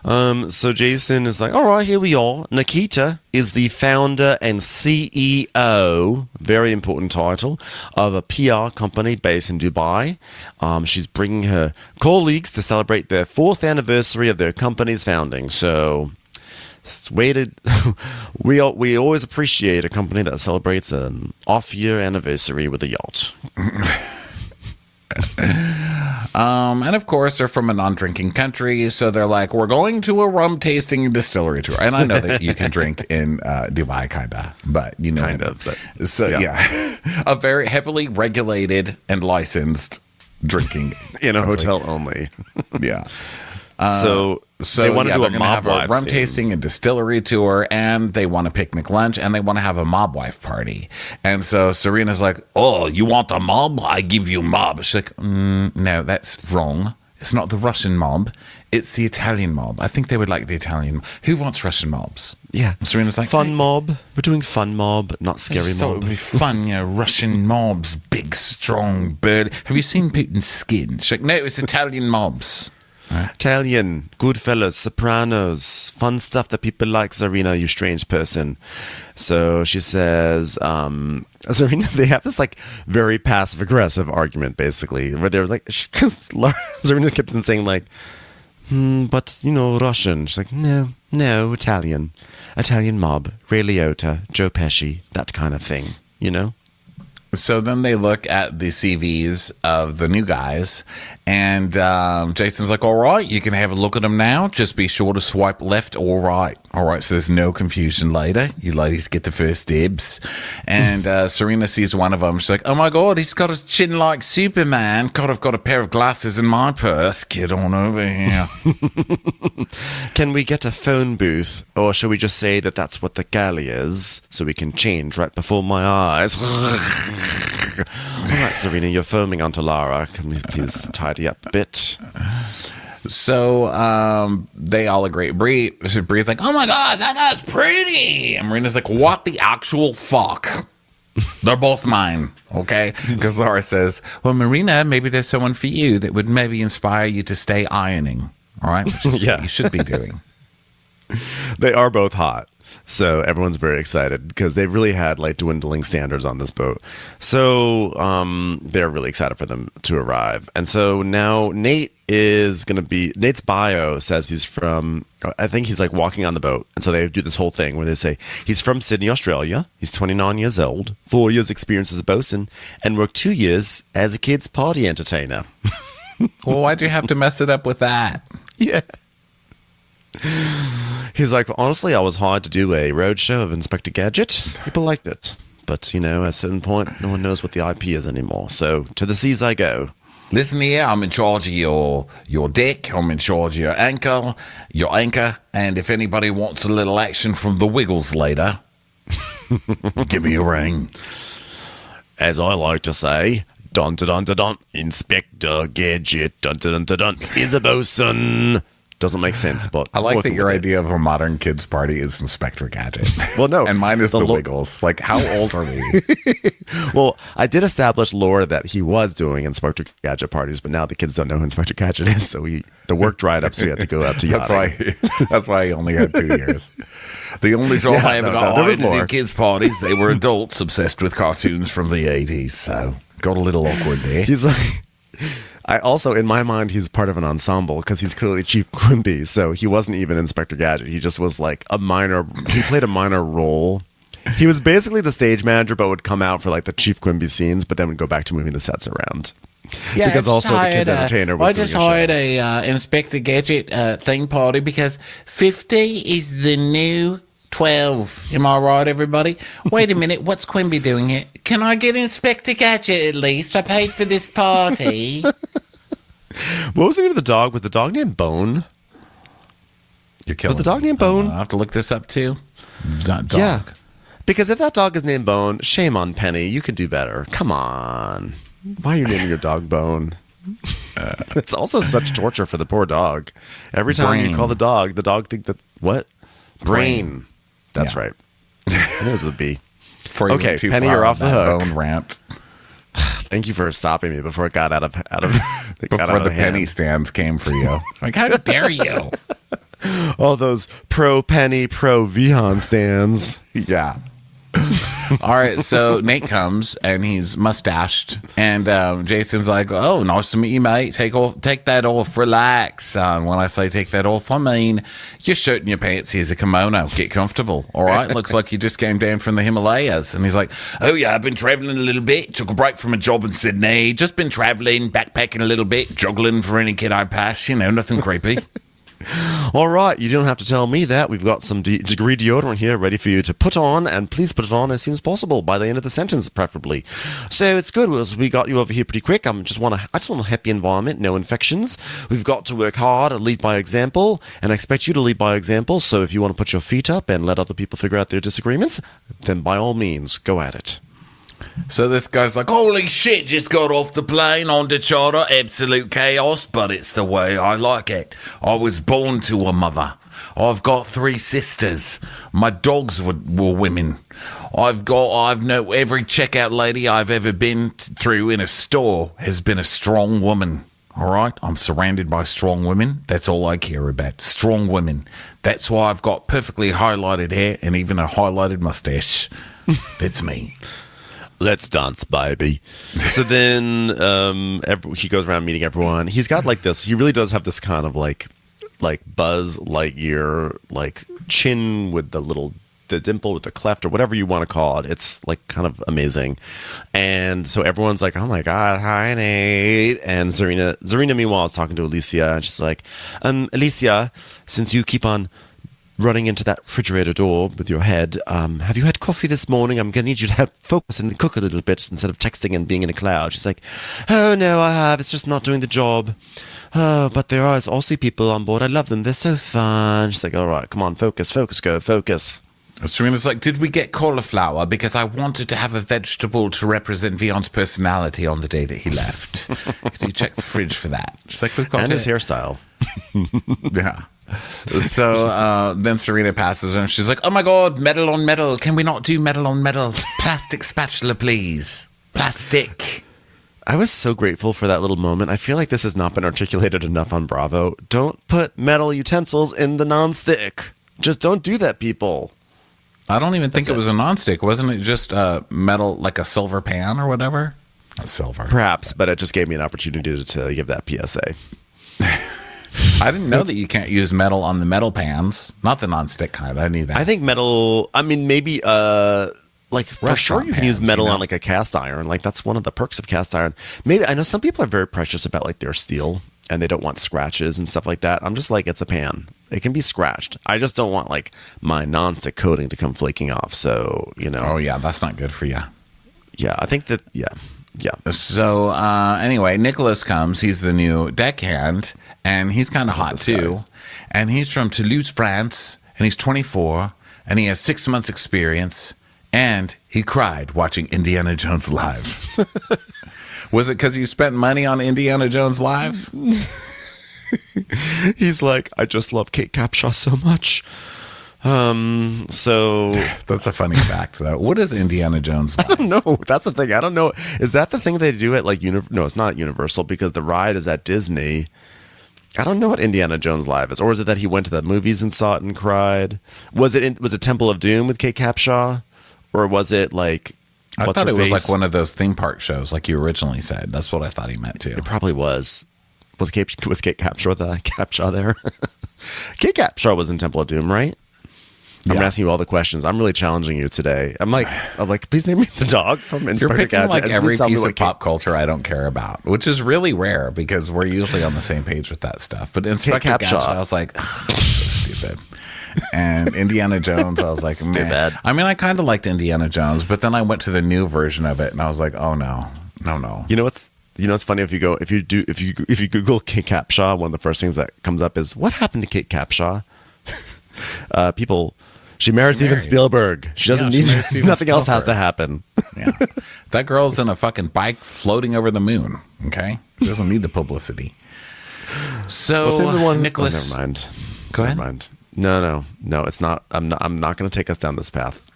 So Jason is like, all right, here we are. Nikita is the founder and CEO, very important title, of a PR company based in Dubai. She's bringing her colleagues to celebrate their 4th anniversary of their company's founding. So we always appreciate a company that celebrates an off-year anniversary with a yacht. And of course, they're from a non-drinking country, so they're like, we're going to a rum tasting distillery tour. And I know that you can drink in Dubai, kinda, but you know, Kind of, but so yeah, a very heavily regulated and licensed drinking in a country. hotel only. Yeah. So they want to do they're a gonna mob have a wives rum theme. tasting and distillery tour, and they want a picnic lunch, and they want to have a mob wife party. And so Serena's like, "Oh, you want a mob? I give you mob." She's like, "No, that's wrong. It's not the Russian mob. It's the Italian mob. I think they would like the Italian. Who wants Russian mobs?" Yeah. And Serena's like, Fun mob. We're doing fun mob, not I scary just thought it mob. would be fun, you know, Russian mobs, big, strong bird. Have you seen Putin's skin? She's like, "No, it's Italian mobs." Italian, Goodfellas, Sopranos, fun stuff that people like, Zarina, you strange person. So she says, Zarina, they have this like very passive aggressive argument basically, where they're like, Zarina kept on saying like, but you know, Russian. She's like, no, Italian mob, Ray Liotta, Joe Pesci, that kind of thing, you know? So then they look at the CVs of the new guys, and Jason's like, all right, you can have a look at them now. Just be sure to swipe left or right. All right, so there's no confusion later. You ladies get the first dibs. And Serena sees one of them. She's like, oh, my God, he's got a chin like Superman. God, I've got a pair of glasses in my purse. Get on over here. Can we get a phone booth, or should we just say that that's what the galley is, so we can change right before my eyes? All right, Serena, you're foaming onto Lara. Can we please tidy up a bit? So they all agree. Bree's like, oh, my God, that guy's pretty. And Marina's like, what the actual fuck? They're both mine, okay? Because Laura says, well, Marina, maybe there's someone for you that would maybe inspire you to stay ironing, all right? Which is what you should be doing. They are both hot. So everyone's very excited because they've really had like dwindling standards on this boat. So they're really excited for them to arrive. And so now Nate's bio says he's from, I think he's like walking on the boat. And so they do this whole thing where they say he's from Sydney, Australia. He's 29 years old, 4 years experience as a bosun, and worked 2 years as a kid's party entertainer. Well, why'd you have to mess it up with that? Yeah. He's like, honestly, I was hired to do a roadshow of Inspector Gadget. People liked it. But, you know, at a certain point, no one knows what the IP is anymore. So to the seas I go. Listen here, I'm in charge of your deck. I'm in charge of your anchor. And if anybody wants a little action from the Wiggles later, give me a ring. As I like to say, dun dun dun dun dun, Inspector Gadget, dun dun dun dun dun, is a bosun. Doesn't make sense, but I like that your with it. idea of a modern kids party is Inspector Gadget. Well, no. And mine is the The Wiggles. Like, how old are we? Well, I did establish lore that he was doing Inspector Gadget parties, but now the kids don't know who Inspector Gadget is, so the work dried up, so we had to go out to yachting. That's why he only had 2 years. The only time I ever got there was hired to do lore. kids parties, they were adults obsessed with cartoons from the 80s. So got a little awkward there. He's like, I also, in my mind, he's part of an ensemble because he's clearly Chief Quimby, so he wasn't even Inspector Gadget. He just was like he played a minor role. He was basically the stage manager, but would come out for like the Chief Quimby scenes, but then would go back to moving the sets around. Yeah, Because also the kids' entertainer was I doing just a show. hired a Inspector Gadget thing party because 50 is the new 12. Am I right, everybody? Wait a minute, what's Quimby doing here? Can I get Inspector Gadget at least? I paid for this party. What was the name of the dog? Was the dog named Bone? You're killing Was the dog me. named Bone? I have to look this up too. Dog. Yeah. Because if that dog is named Bone, shame on Penny. You could do better. Come on. Why are you naming your dog Bone? It's also such torture for the poor dog. Every time you Brain. call the dog think that, what? Brain. That's Yeah. right. I knew it was with a B. Before you Okay, went too Penny, far you're on off the that hook. Bone rant. Thank you for stopping me before it got out of Before the penny stands came for you. Like, how dare you? All those pro Penny, pro Vion stands. Yeah. All right, so Nate comes and he's mustached, and Jason's like, "Oh, nice to meet you, mate. Take that off, relax." When I say take that off, I mean your shirt and your pants. Here's a kimono. Get comfortable. All right, looks like you just came down from the Himalayas. And he's like, "Oh yeah, I've been traveling a little bit. Took a break from a job in Sydney. Just been traveling, backpacking a little bit, juggling for any kid I pass. You know, nothing creepy." All right, you don't have to tell me that. We've got some degree deodorant here ready for you to put on, and please put it on as soon as possible, by the end of the sentence, preferably. So it's good. We got you over here pretty quick. I just want a happy environment, no infections. We've got to work hard and lead by example, and I expect you to lead by example. So if you want to put your feet up and let other people figure out their disagreements, then by all means, go at it. So this guy's like, "Holy shit, just got off the plane on the charter. Absolute chaos, but it's the way I like it. I was born to a mother. I've got 3 sisters. My dogs were women. Every checkout lady I've ever been through in a store has been a strong woman. All right, I'm surrounded by strong women. That's all I care about. Strong women. That's why I've got perfectly highlighted hair and even a highlighted mustache. That's me." Let's dance, baby. So then he goes around meeting everyone. He's got like this. He really does have this kind of like Buzz Lightyear, like chin with the dimple with the cleft or whatever you want to call it. It's like kind of amazing. And so everyone's like, "Oh my God, hi, Nate." And Zarina meanwhile is talking to Alicia, and she's like, "Alicia, since you keep on running into that refrigerator door with your head, have you had coffee this morning? I'm going to need you to help focus and cook a little bit instead of texting and being in a cloud." She's like, "Oh, no, I have. It's just not doing the job. Oh, but there are Aussie people on board. I love them. They're so fun." She's like, "All right, come on, focus, go, focus." Serena's like, "Did we get cauliflower? Because I wanted to have a vegetable to represent Vion's personality on the day that he left. Could you check the fridge for that?" She's like, "We've got And it." his hairstyle. Yeah. So then Serena passes her and she's like, "Oh my God, metal on metal. Can we not do metal on metal? Plastic spatula, please. Plastic." I was so grateful for that little moment. I feel like this has not been articulated enough on Bravo. Don't put metal utensils in the nonstick. Just don't do that, people. I don't even think it was a nonstick. Wasn't it just metal, like a silver pan or whatever? Not silver. Perhaps, but it just gave me an opportunity to give that PSA. I didn't know that you can't use metal on the metal pans. Not the nonstick kind. I knew that. I think metal, I mean, maybe, like, for sure you can use pans, metal you know? on, like, a cast iron. Like, that's one of the perks of cast iron. Maybe, I know some people are very precious about, like, their steel, and they don't want scratches and stuff like that. I'm just like, it's a pan. It can be scratched. I just don't want, like, my nonstick coating to come flaking off. So, you know. Oh, yeah, that's not good for you. Yeah, I think that, yeah. So anyway, Nicholas comes. He's the new deckhand, and he's kind of hot too. And he's from Toulouse, France, and he's 24, and he has 6 months experience, and he cried watching Indiana Jones live. Was it because you spent money on Indiana Jones live? He's like, "I just love Kate Capshaw so much." So That's a funny fact, though. What is Indiana Jones live? I don't know. That's the thing. I don't know. Is that the thing they do at like No, it's not Universal because the ride is at Disney. I don't know what Indiana Jones Live is, or is it that he went to the movies and saw it and cried? Was it Temple of Doom with Kate Capshaw, or was it like? I thought it was like one of those theme park shows, like you originally said. That's what I thought he meant too. It probably was. Was Kate Capshaw there? Kate Capshaw was in Temple of Doom, right? I'm asking you all the questions. I'm really challenging you today. I'm like, please name me the dog from Inspector You're picking Gadget. like and every please tell me piece what of pop culture I don't care about, which is really rare because we're usually on the same page with that stuff. But Inspector Gadget, I was like, oh, that's so stupid. And Indiana Jones, I was like, man. Bad. I mean, I kind of liked Indiana Jones, but then I went to the new version of it, and I was like, oh no. You know what's funny if you Google Kate Capshaw, one of the first things that comes up is what happened to Kate Capshaw. She married Steven Spielberg. She doesn't need nothing else has to happen. Yeah, that girl's in a fucking bike floating over the moon. Okay, she doesn't need the publicity. So Nicholas, never mind. Go ahead. Never mind. No, it's not. I'm not going to take us down this path.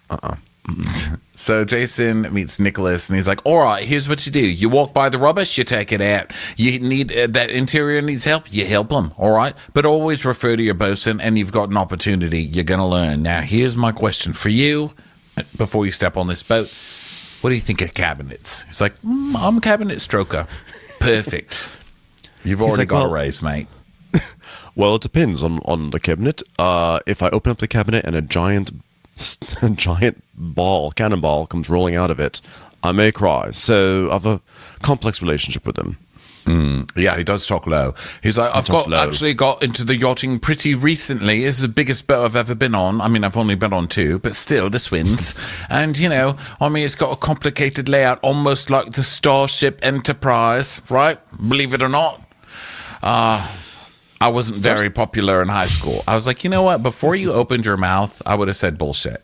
So Jason meets Nicholas, and he's like, all right, here's what you do. You walk by the rubbish, you take it out. You need that interior needs help, you help them, all right? But always refer to your bosun, and you've got an opportunity. You're going to learn. Now, here's my question for you before you step on this boat. What do you think of cabinets? He's like, I'm a cabinet stroker. Perfect. You've already got a raise, mate. Well, it depends on the cabinet. If I open up the cabinet and a giant cannonball comes rolling out of it, I may cry. So I have a complex relationship with them. Yeah, he does talk low. He's like, I've actually got into the yachting pretty recently. This is the biggest boat I've ever been on. I mean, I've only been on 2, but still, this wins. And, it's got a complicated layout, almost like the Starship Enterprise, right? Believe it or not. I wasn't very popular in high school. I was like, you know what? Before you opened your mouth, I would have said bullshit.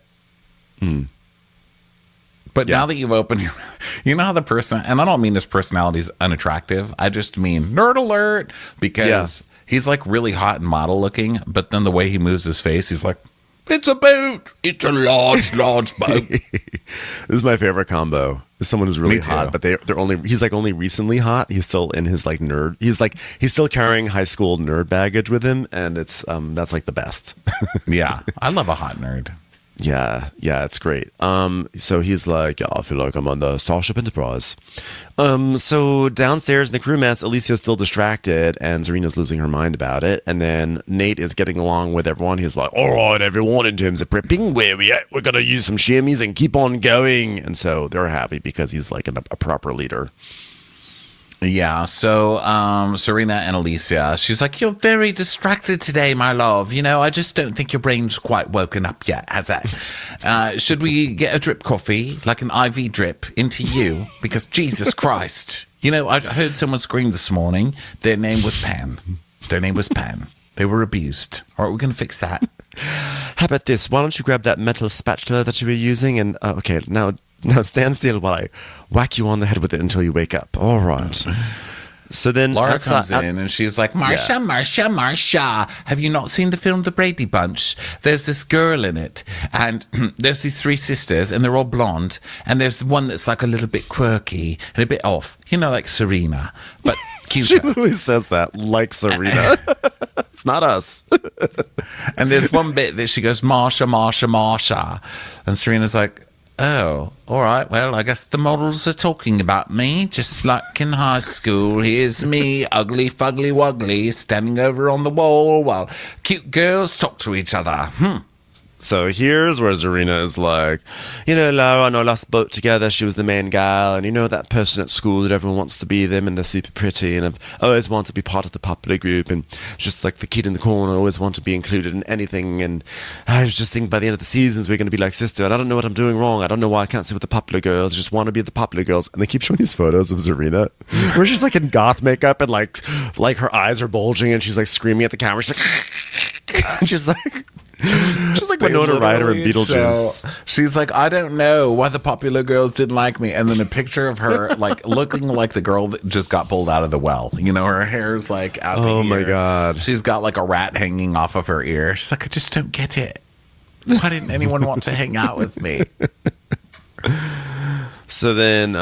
But now that you've opened your mouth, you know how the person, and I don't mean his personality is unattractive. I just mean nerd alert, because he's like really hot and model looking. But then the way he moves his face, he's like, it's a boat. It's a large boat. This is my favorite combo. Is someone who's really hot, but he's like only recently hot. He's still in his like nerd. He's still carrying high school nerd baggage with him, and it's that's like the best. Yeah, I love a hot nerd. Yeah, it's great. So he's like, I feel like I'm on the Starship Enterprise. So downstairs in the crew mess, Alicia's still distracted, and Serena's losing her mind about it. And then Nate is getting along with everyone. He's like, all right, everyone, in terms of prepping, where we at? We're going to use some shimmies and keep on going. And so they're happy because he's like a proper leader. Yeah, so Serena and Alicia, she's like, you're very distracted today, my love. I just don't think your brain's quite woken up yet, has that? Should we get a drip coffee, like an IV drip, into you? Because Jesus Christ. I heard someone scream this morning. Their name was Pan. They were abused. All right, we're going to fix that. How about this? Why don't you grab that metal spatula that you were using and, okay, now stand still while I whack you on the head with it until you wake up. All right. So then Laura comes in and she's like, Marsha, have you not seen the film The Brady Bunch? There's this girl in it, and there's these 3 sisters, and they're all blonde, and there's one that's like a little bit quirky and a bit off, like Serena, but cuter. She literally says that, like Serena. It's not us. And there's one bit that she goes, Marsha, and Serena's like, oh, all right. Well, I guess the models are talking about me, just like in high school. Here's me, ugly, fugly, wuggly, standing over on the wall while cute girls talk to each other. So here's where Zarina is like, Laura and I last boat together. She was the main gal. And that person at school that everyone wants to be them and they're super pretty. And I've always wanted to be part of the popular group. And just like the kid in the corner, I always want to be included in anything. And I was just thinking by the end of the seasons, we're going to be like sister. And I don't know what I'm doing wrong. I don't know why I can't sit with the popular girls. I just want to be the popular girls. And they keep showing these photos of Zarina where she's like in goth makeup and like her eyes are bulging and she's like screaming at the camera. She's like, she's like Winona Ryder in Beetlejuice. She's like, I don't know why the popular girls didn't like me. And then a picture of her like looking like the girl that just got pulled out of the well. Her hair's like out the ear. Oh my God. She's got like a rat hanging off of her ear. She's like, I just don't get it. Why didn't anyone want to hang out with me? So then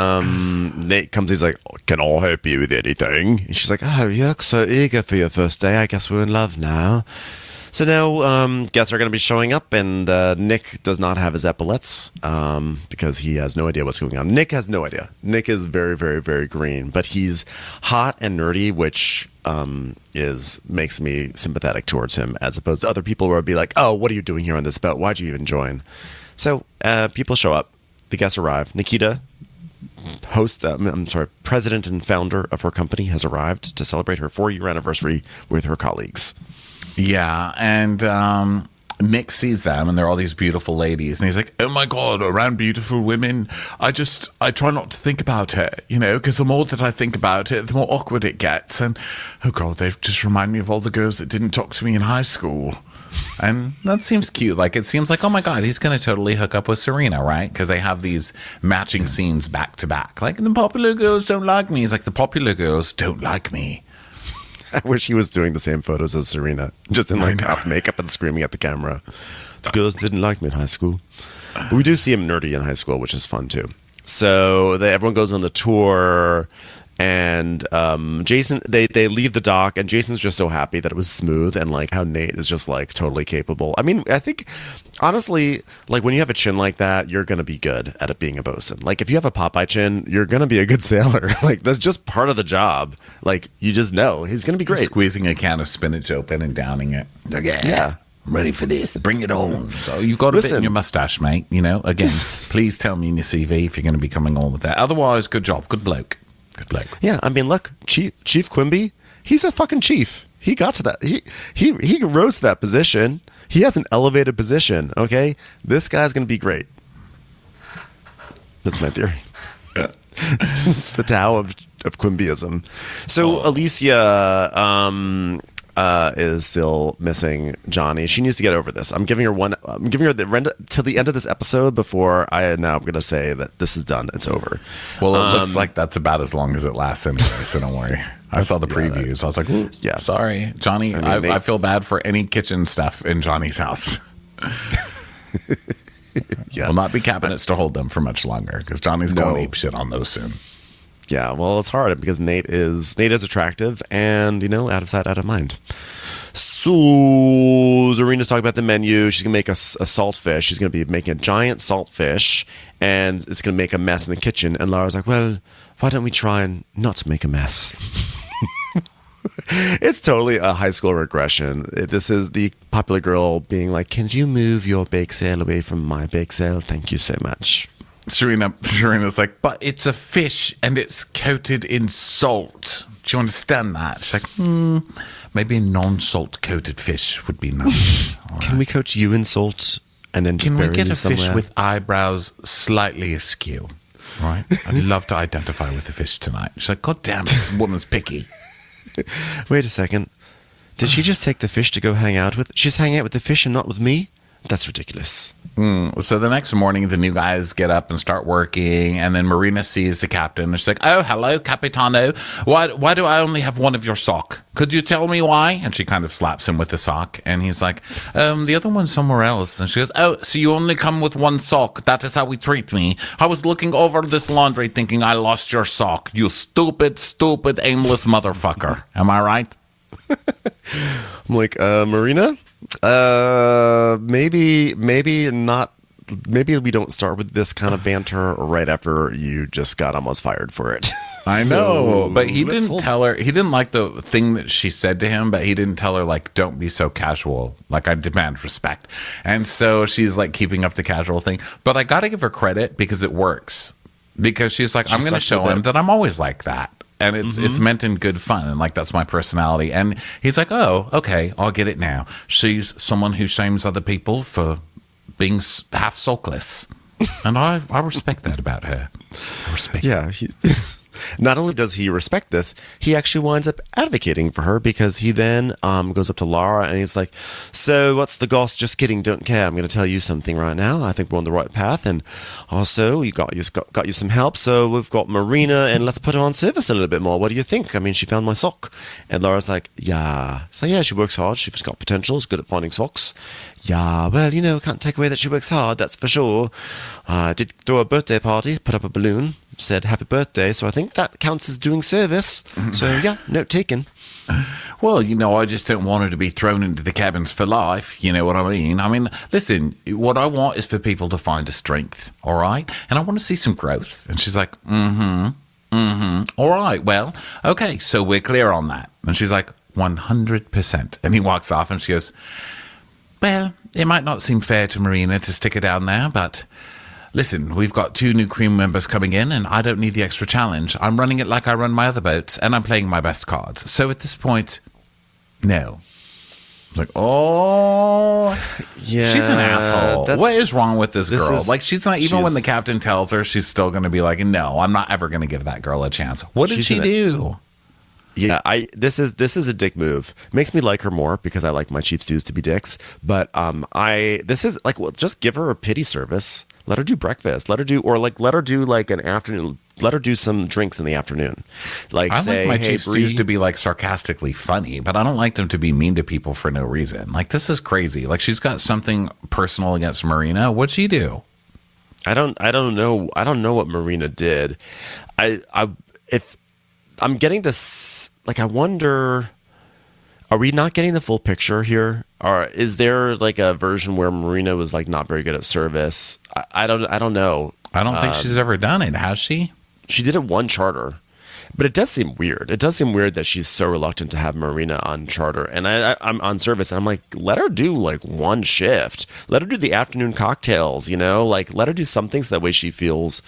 Nate comes, he's like, can I help you with anything? And she's like, oh, you're so eager for your first day. I guess we're in love now. So now guests are going to be showing up, and Nick does not have his epaulets because he has no idea what's going on. Nick has no idea. Nick is very, very, very green, but he's hot and nerdy, which makes me sympathetic towards him, as opposed to other people where I'd be like, oh, what are you doing here on this boat? Why'd you even join? So people show up. The guests arrive. Nikita, president and founder of her company, has arrived to celebrate her 4-year anniversary with her colleagues. Yeah, and Nick sees them, and they're all these beautiful ladies, and he's like, oh my God, around beautiful women, I try not to think about it, because the more that I think about it, the more awkward it gets, and oh God, they've just reminded me of all the girls that didn't talk to me in high school. And that seems cute. Like, it seems like, oh my God, he's going to totally hook up with Serena, right? Because they have these matching scenes back to back. Like, the popular girls don't like me. He's like, the popular girls don't like me. I wish he was doing the same photos as Serena, just in like goth makeup and screaming at the camera. The girls didn't like me in high school. But we do see him nerdy in high school, which is fun too. So everyone goes on the tour, and Jason, they leave the dock, and Jason's just so happy that it was smooth, and like how Nate is just like totally capable. I mean, I think honestly, like when you have a chin like that, you're gonna be good at it being a bosun. Like if you have a Popeye chin, you're gonna be a good sailor. Like that's just part of the job. Like you just know he's gonna be great. Squeezing a can of spinach open and downing it. Yeah. I'm ready for this. Bring it on. So you've got a bit in your mustache, mate. You know, again, please tell me in your CV if you're going to be coming on with that. Otherwise, good job. Good bloke. Good bloke. Yeah, I mean, look, Chief Quimby, he's a fucking chief. He got to that. He rose to that position. He has an elevated position, okay? This guy's going to be great. That's my theory. The Tao of Quimbyism. So Alicia is still missing Johnny. She needs to get over this. I'm giving her till the end of this episode before I'm going to say that this is done. It's over. Well, it looks like that's about as long as it lasts anyway, so don't worry. I saw the previews. I was like, ooh, yeah, sorry. Johnny, I feel bad for any kitchen stuff in Johnny's house. Yeah. Will not be cabinets to hold them for much longer because Johnny's going ape shit on those soon. Yeah, well, it's hard because Nate is attractive and, out of sight, out of mind. So Zarina's talking about the menu. She's going to make a saltfish. She's going to be making a giant saltfish, and it's going to make a mess in the kitchen. And Laura's like, well, why don't we try and not make a mess? It's totally a high school regression. This is the popular girl being like, can you move your bake sale away from my bake sale? Thank you so much. Serena's like, but it's a fish and it's coated in salt. Do you understand that? She's like, maybe a non-salt coated fish would be nice. Can we coat you in salt and then just bury you somewhere? Can we get a fish with eyebrows slightly askew? Right? I'd love to identify with the fish tonight. She's like, God damn it, this woman's picky. Wait a second. Did she just take the fish to go hang out with? She's hanging out with the fish and not with me? That's ridiculous. So the next morning, the new guys get up and start working, and then Marina sees the captain, and she's like, oh, hello, Capitano. Why do I only have one of your sock? Could you tell me why? And she kind of slaps him with the sock, and he's like, the other one's somewhere else. And she goes, oh, so you only come with one sock. That is how we treat me. I was looking over this laundry thinking I lost your sock. You stupid, aimless motherfucker. Am I right? I'm like, Marina? Maybe not. Maybe we don't start with this kind of banter right after you just got almost fired for it. I know, but he didn't tell her. He didn't like the thing that she said to him, but he didn't tell her, like, don't be so casual. Like, I demand respect. And so she's like keeping up the casual thing. But I got to give her credit because it works. Because she's like, I'm going to show him that I'm always like that. And it's meant in good fun, and like that's my personality. And he's like, oh, okay, I'll get it now. She's someone who shames other people for being half sulkless, and I respect that about her. I respect. Yeah. Not only does he respect this, he actually winds up advocating for her because he then goes up to Laura and he's like, so what's the goss? Just kidding, don't care. I'm going to tell you something right now. I think we're on the right path, and also you got you some help. So we've got Marina, and let's put her on service a little bit more. What do you think? I mean, she found my sock. And Laura's like, yeah. So yeah, she works hard. She's got potential. She's good at finding socks. Yeah, well, can't take away that she works hard, that's for sure. I did throw a birthday party, put up a balloon, said happy birthday, so I think that counts as doing service. So yeah, note taken. Well, I just don't want her to be thrown into the cabins for life. You know what I mean? I mean, listen, what I want is for people to find a strength, all right? And I want to see some growth. And she's like, all right, well, okay, so we're clear on that. And she's like, 100%. And he walks off and she goes, well, it might not seem fair to Marina to stick her down there, but listen, we've got 2 new crew members coming in, and I don't need the extra challenge. I'm running it like I run my other boats, and I'm playing my best cards. So at this point, no. Like, oh, yeah, she's an asshole. What is wrong with this girl? Like, she's not, even when the captain tells her, she's still going to be like, no, I'm not ever going to give that girl a chance. What did she do? Yeah, this is a dick move. Makes me like her more because I like my chief stews to be dicks. But this is like, well, just give her a pity service. Let her do breakfast. Let her do like an afternoon. Let her do some drinks in the afternoon. Like, I say, like my hey, chief stews to be like sarcastically funny, but I don't like them to be mean to people for no reason. Like, this is crazy. Like, she's got something personal against Marina. What'd she do? I don't know. I don't know what Marina did. If I'm getting this, like, I wonder, are we not getting the full picture here? Or is there like a version where Marina was like not very good at service? I don't know. I don't think she's ever done it, has she? She did it one charter, but it does seem weird. It does seem weird that she's so reluctant to have Marina on charter, and I'm on service, and I'm like, let her do like one shift. Let her do the afternoon cocktails, like let her do something so that way she feels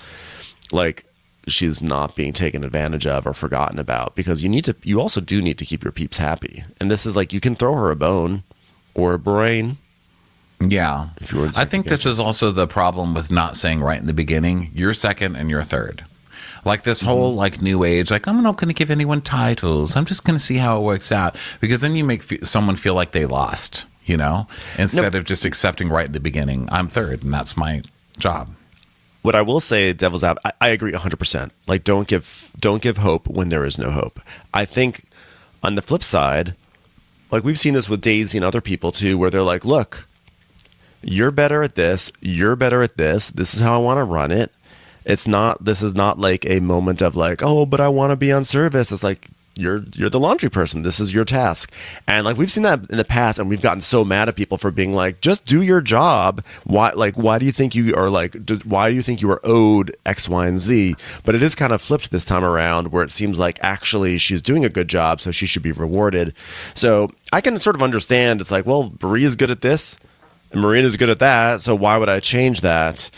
like she's not being taken advantage of or forgotten about, because you also do need to keep your peeps happy. And this is like, you can throw her a bone or a brain. Yeah. I think this occasion. is also the problem with not saying right in the beginning, you're second and you're third. Like this whole like new age, like I'm not going to give anyone titles. I'm just going to see how it works out, because then you make someone feel like they lost, instead of just accepting right in the beginning, I'm third and that's my job. What I will say, devil's advocate, I agree 100%. Like, don't give hope when there is no hope. I think on the flip side, like we've seen this with Daisy and other people too, where they're like, look, you're better at this. You're better at this. This is how I want to run it. This is not like a moment of like, oh, but I want to be on service. It's like, you're the laundry person. This is your task. And like, we've seen that in the past, and we've gotten so mad at people for being like, just do your job. Why do you think you are like, why do you think you are owed X, Y, and Z? But it is kind of flipped this time around, where it seems like actually she's doing a good job, so she should be rewarded. So I can sort of understand. It's like, well, Maria's good at this and Marina's good at that, so why would I change that?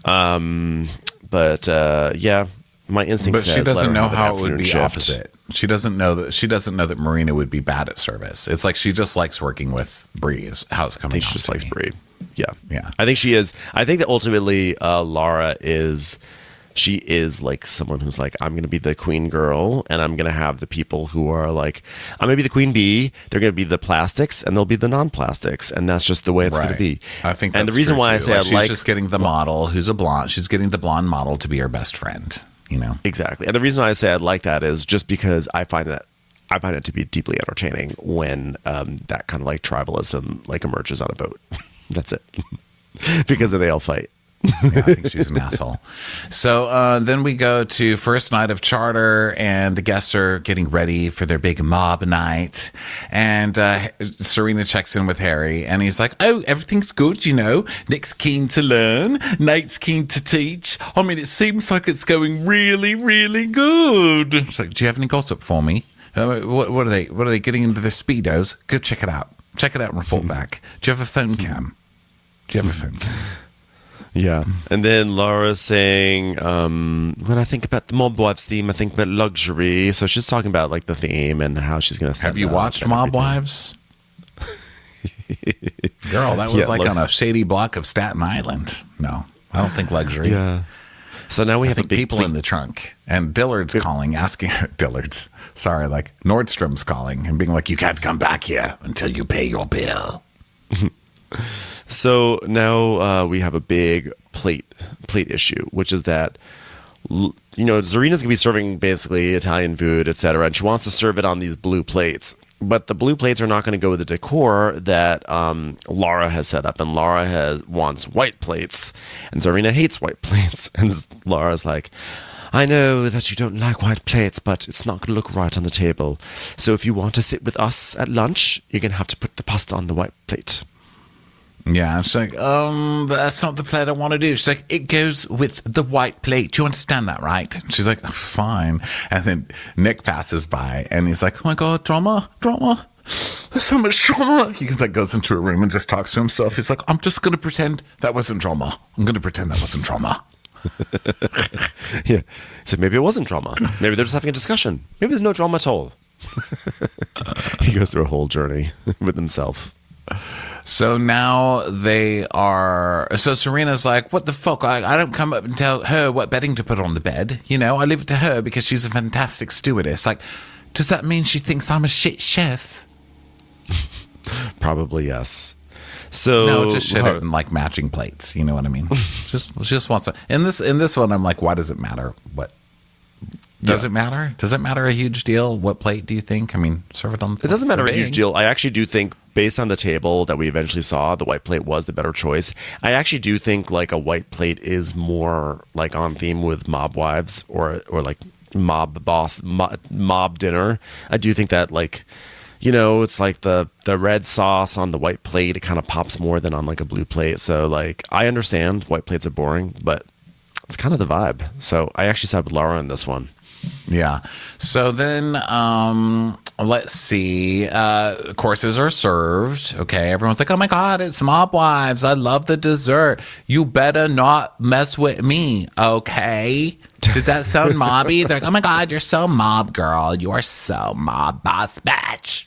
But yeah, my instinct But says she doesn't know let her have an how it would afternoon be shift. opposite. She doesn't know that Marina would be bad at service. It's like she just likes working with Bree's. How it's I coming. think she just likes Bree. Yeah. Yeah. I think she is. I think that ultimately Lara is. She is like someone who's like, I'm going to be the queen girl, and I'm going to have the people who are like, I'm going to be the queen bee. They're going to be the plastics, and they'll be the non-plastics, and that's just the way it's going to be. I think, and the that's reason true, why too. I say she's just getting the model who's a blonde. She's getting the blonde model to be her best friend. Exactly. And the reason why I say I like that is just because I find it to be deeply entertaining when that kind of like tribalism like emerges on a boat. That's it. Because then they all fight. Yeah, I think she's an asshole. So then we go to first night of charter, and the guests are getting ready for their big mob night. And Serena checks in with Harry, and he's like, "Oh, everything's good, Nick's keen to learn, Nate's keen to teach. I mean, it seems like it's going really, really good." It's like, "Do you have any gossip for me? What are they? What are they getting into their speedos? Go check it out. Check it out and report back. Do you have a phone cam? Yeah. And then Laura's saying, when I think about the Mob Wives theme, I think about luxury. So she's talking about like the theme and how she's going to set Have you it up watched and Mob everything. Wives? Girl, that was Yeah, on a shady block of Staten Island. No, I don't think luxury. Yeah. So now we I have a think big people in the trunk. And Dillard's calling, asking like Nordstrom's calling and being like, "You can't come back here until you pay your bill." So now we have a big plate issue, which is that Zarina's gonna be serving basically Italian food, etc., and she wants to serve it on these blue plates. But the blue plates are not going to go with the decor that Laura has set up, and Laura wants white plates, and Zarina hates white plates, and Laura's like, I know that you don't like white plates, but it's not going to look right on the table. So if you want to sit with us at lunch, you're going to have to put the pasta on the white plate. Yeah, she's like, but that's not the plate I want to do. She's like, it goes with the white plate. Do you understand that, right? She's like, fine. And then Nick passes by, and he's like, oh my God, drama. There's so much drama. He like goes into a room and just talks to himself. He's like, I'm just going to pretend that wasn't drama. I'm going to pretend that wasn't drama. Yeah. So maybe it wasn't drama. Maybe they're just having a discussion. Maybe there's no drama at all. He goes through a whole journey with himself. So now so Serena's like, what the fuck? I don't come up and tell her what bedding to put on the bed. I leave it to her because she's a fantastic stewardess. Like, does that mean she thinks I'm a shit chef? Probably yes. So No, just shit it in like matching plates. You know what I mean? just wants to. In this one, I'm like, why does it matter what Does it matter? Does it matter a huge deal? What plate do you think? I mean, serve it on the It doesn't matter a big. huge deal. I actually do think, based on the table that we eventually saw, the white plate was the better choice. I actually do think like a white plate is more like on theme with mob wives or like mob dinner. I do think that like, it's like the red sauce on the white plate. It kind of pops more than on like a blue plate. So like, I understand white plates are boring, but it's kind of the vibe. So I actually side with Laura on this one. Yeah. So then, let's see. Courses are served. Okay. Everyone's like, oh my God, it's Mob Wives. I love the dessert. You better not mess with me. Okay. Did that sound mobby? They're like, oh my God, you're so mob girl. You're so mob boss bitch.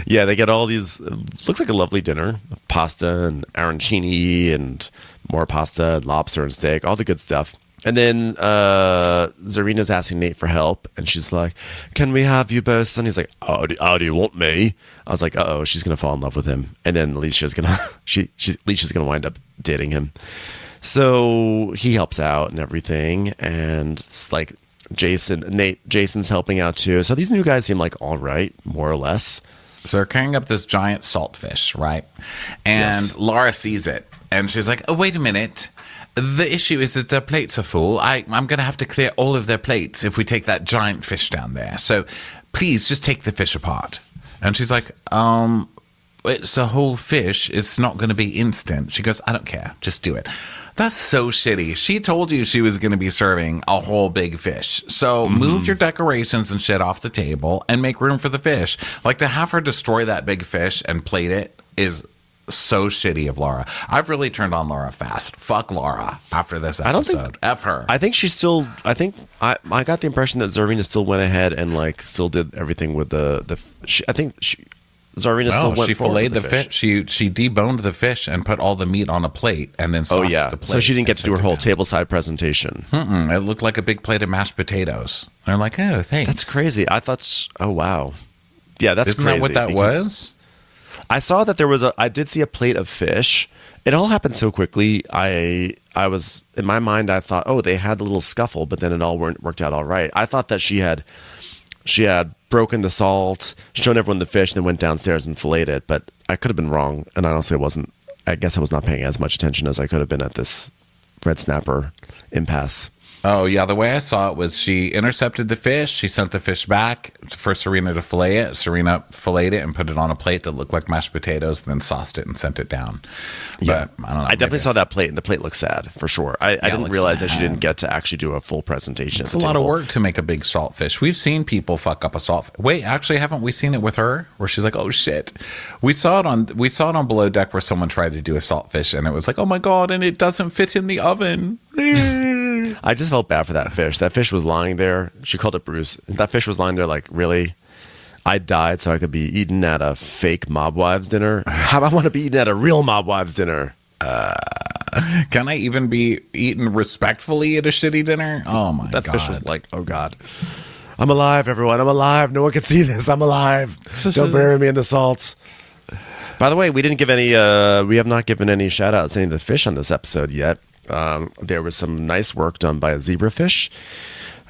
Yeah, they get all these. Looks like a lovely dinner of pasta and arancini and more pasta and lobster and steak, all the good stuff. And then Zarina's asking Nate for help, and she's like, "Can we have you both?" And he's like, "Oh, do you want me?" I was like, "Uh-oh, she's gonna fall in love with him." And then Alicia's gonna Alicia's gonna wind up dating him. So he helps out and everything, and it's like Jason's helping out too. So these new guys seem like all right, more or less. So they're carrying up this giant saltfish, right? And Yes. Laura sees it, and she's like, "Oh, wait a minute. The issue is that their plates are full. I'm going to have to clear all of their plates if we take that giant fish down there. So please just take the fish apart." And she's like, it's a whole fish. It's not going to be instant. She goes, "I don't care. Just do it." That's so shitty. She told you she was going to be serving a whole big fish. So move your decorations and shit off the table and make room for the fish. Like, to have her destroy that big fish and plate it is so shitty of Laura. I've really turned on Laura fast. Fuck Laura after this episode. I don't think F her. I think she's still. I think I got the impression that Zarina still went ahead and like still did everything with the. I think Zarina still went she forward filleted with the fish. She deboned the fish and put all the meat on a plate and then sauced the plate. So she didn't get to do her and whole sent it tableside presentation. down. It looked like a big plate of mashed potatoes. They're like, "Oh, thanks." That's crazy. I thought. Oh wow. Yeah, that's Isn't crazy. that what that because was? I saw that there was I did see a plate of fish. It all happened so quickly. I was in my mind. I thought, oh, they had a little scuffle, but then it all worked out all right. I thought that she had broken the salt, shown everyone the fish, then went downstairs and filleted it. But I could have been wrong, and honestly, wasn't. I guess I was not paying as much attention as I could have been at this red snapper impasse. Oh, yeah. The way I saw it was she intercepted the fish. She sent the fish back for Serena to fillet it. Serena filleted it and put it on a plate that looked like mashed potatoes, then sauced it and sent it down. Yeah, But I don't know. I definitely saw that plate, and the plate looked sad for sure. I it didn't looks realize that she sad. didn't get to actually do a full presentation. It's a lot of work to make a big saltfish. We've seen people fuck up a saltfish. Wait, actually, haven't we seen it with her? Where she's like, "Oh shit." We saw it on Below Deck where someone tried to do a saltfish, and it was like, "Oh my God," and it doesn't fit in the oven. I just felt bad for that fish. That fish was lying there. She called it Bruce. That fish was lying there like, really? I died so I could be eaten at a fake Mob Wives dinner? How about I want to be eaten at a real Mob Wives dinner? Can I even be eaten respectfully at a shitty dinner? Oh my That God. fish was like, oh God. I'm alive, everyone. I'm alive. No one can see this. I'm alive. Don't bury me in the salt. By the way, we have not given any shout outs to any of the fish on this episode yet. There was some nice work done by a zebrafish.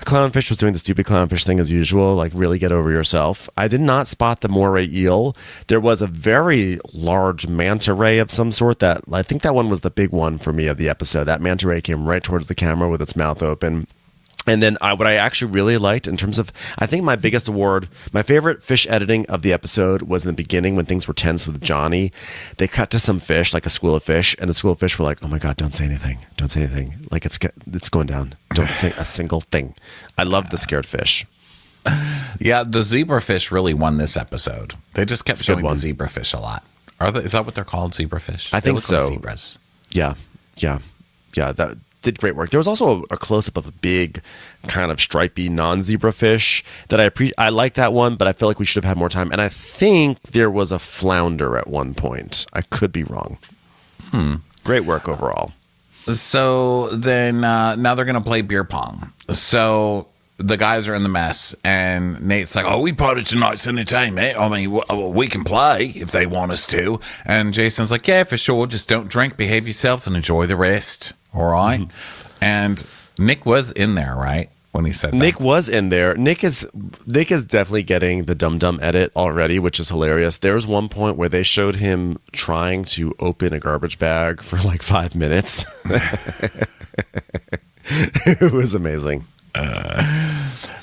A clownfish was doing the stupid clownfish thing as usual, like really get over yourself. I did not spot the moray eel. There was a very large manta ray of some sort that I think that one was the big one for me of the episode. That manta ray came right towards the camera with its mouth open. And then what I actually really liked in terms of, I think my biggest award, my favorite fish editing of the episode was in the beginning when things were tense with Johnny. They cut to some fish, like a school of fish, and the school of fish were like, "Oh my God, don't say anything. Don't say anything. Like it's going down. Don't say a single thing." I loved the scared fish. Yeah, the zebrafish really won this episode. They just kept showing the zebrafish a lot. Is that what they're called, zebrafish? I think look so. Like zebras. Yeah. That did great work. There was also a close-up of a big kind of stripy non-zebra fish that I like that one, but I feel like we should have had more time. And I think there was a flounder at one point. I could be wrong. Great work overall. So then now they're going to play beer pong. So the guys are in the mess, and Nate's like, "Oh, we part of tonight's entertainment. I mean, we can play if they want us to." And Jason's like, "Yeah, for sure. Just don't drink, behave yourself, and enjoy the rest. All right?" And Nick was in there, right? when he said Nick that. was in there. Nick is definitely getting the Dum Dum edit already, which is hilarious. There was one point where they showed him trying to open a garbage bag for like 5 minutes. It was amazing.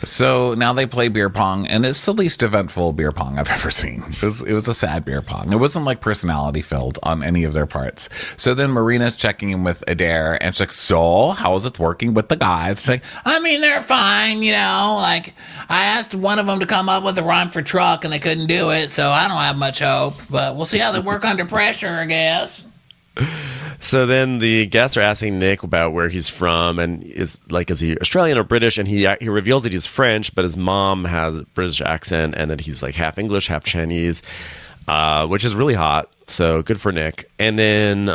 So now they play beer pong, and it's the least eventful beer pong I've ever seen. It was a sad beer pong. It wasn't like personality filled on any of their parts. So then Marina's checking in with Adair, and she's like, so how is it working with the guys? She's like, I mean, they're fine, you know. Like, I asked one of them to come up with a rhyme for truck, and they couldn't do it, so I don't have much hope. But we'll see how they work under pressure, I guess. So then the guests are asking Nick about where he's from, and is he Australian or British? And he reveals that he's French, but his mom has a British accent, and that he's like half English, half Chinese, which is really hot. So good for Nick. And then,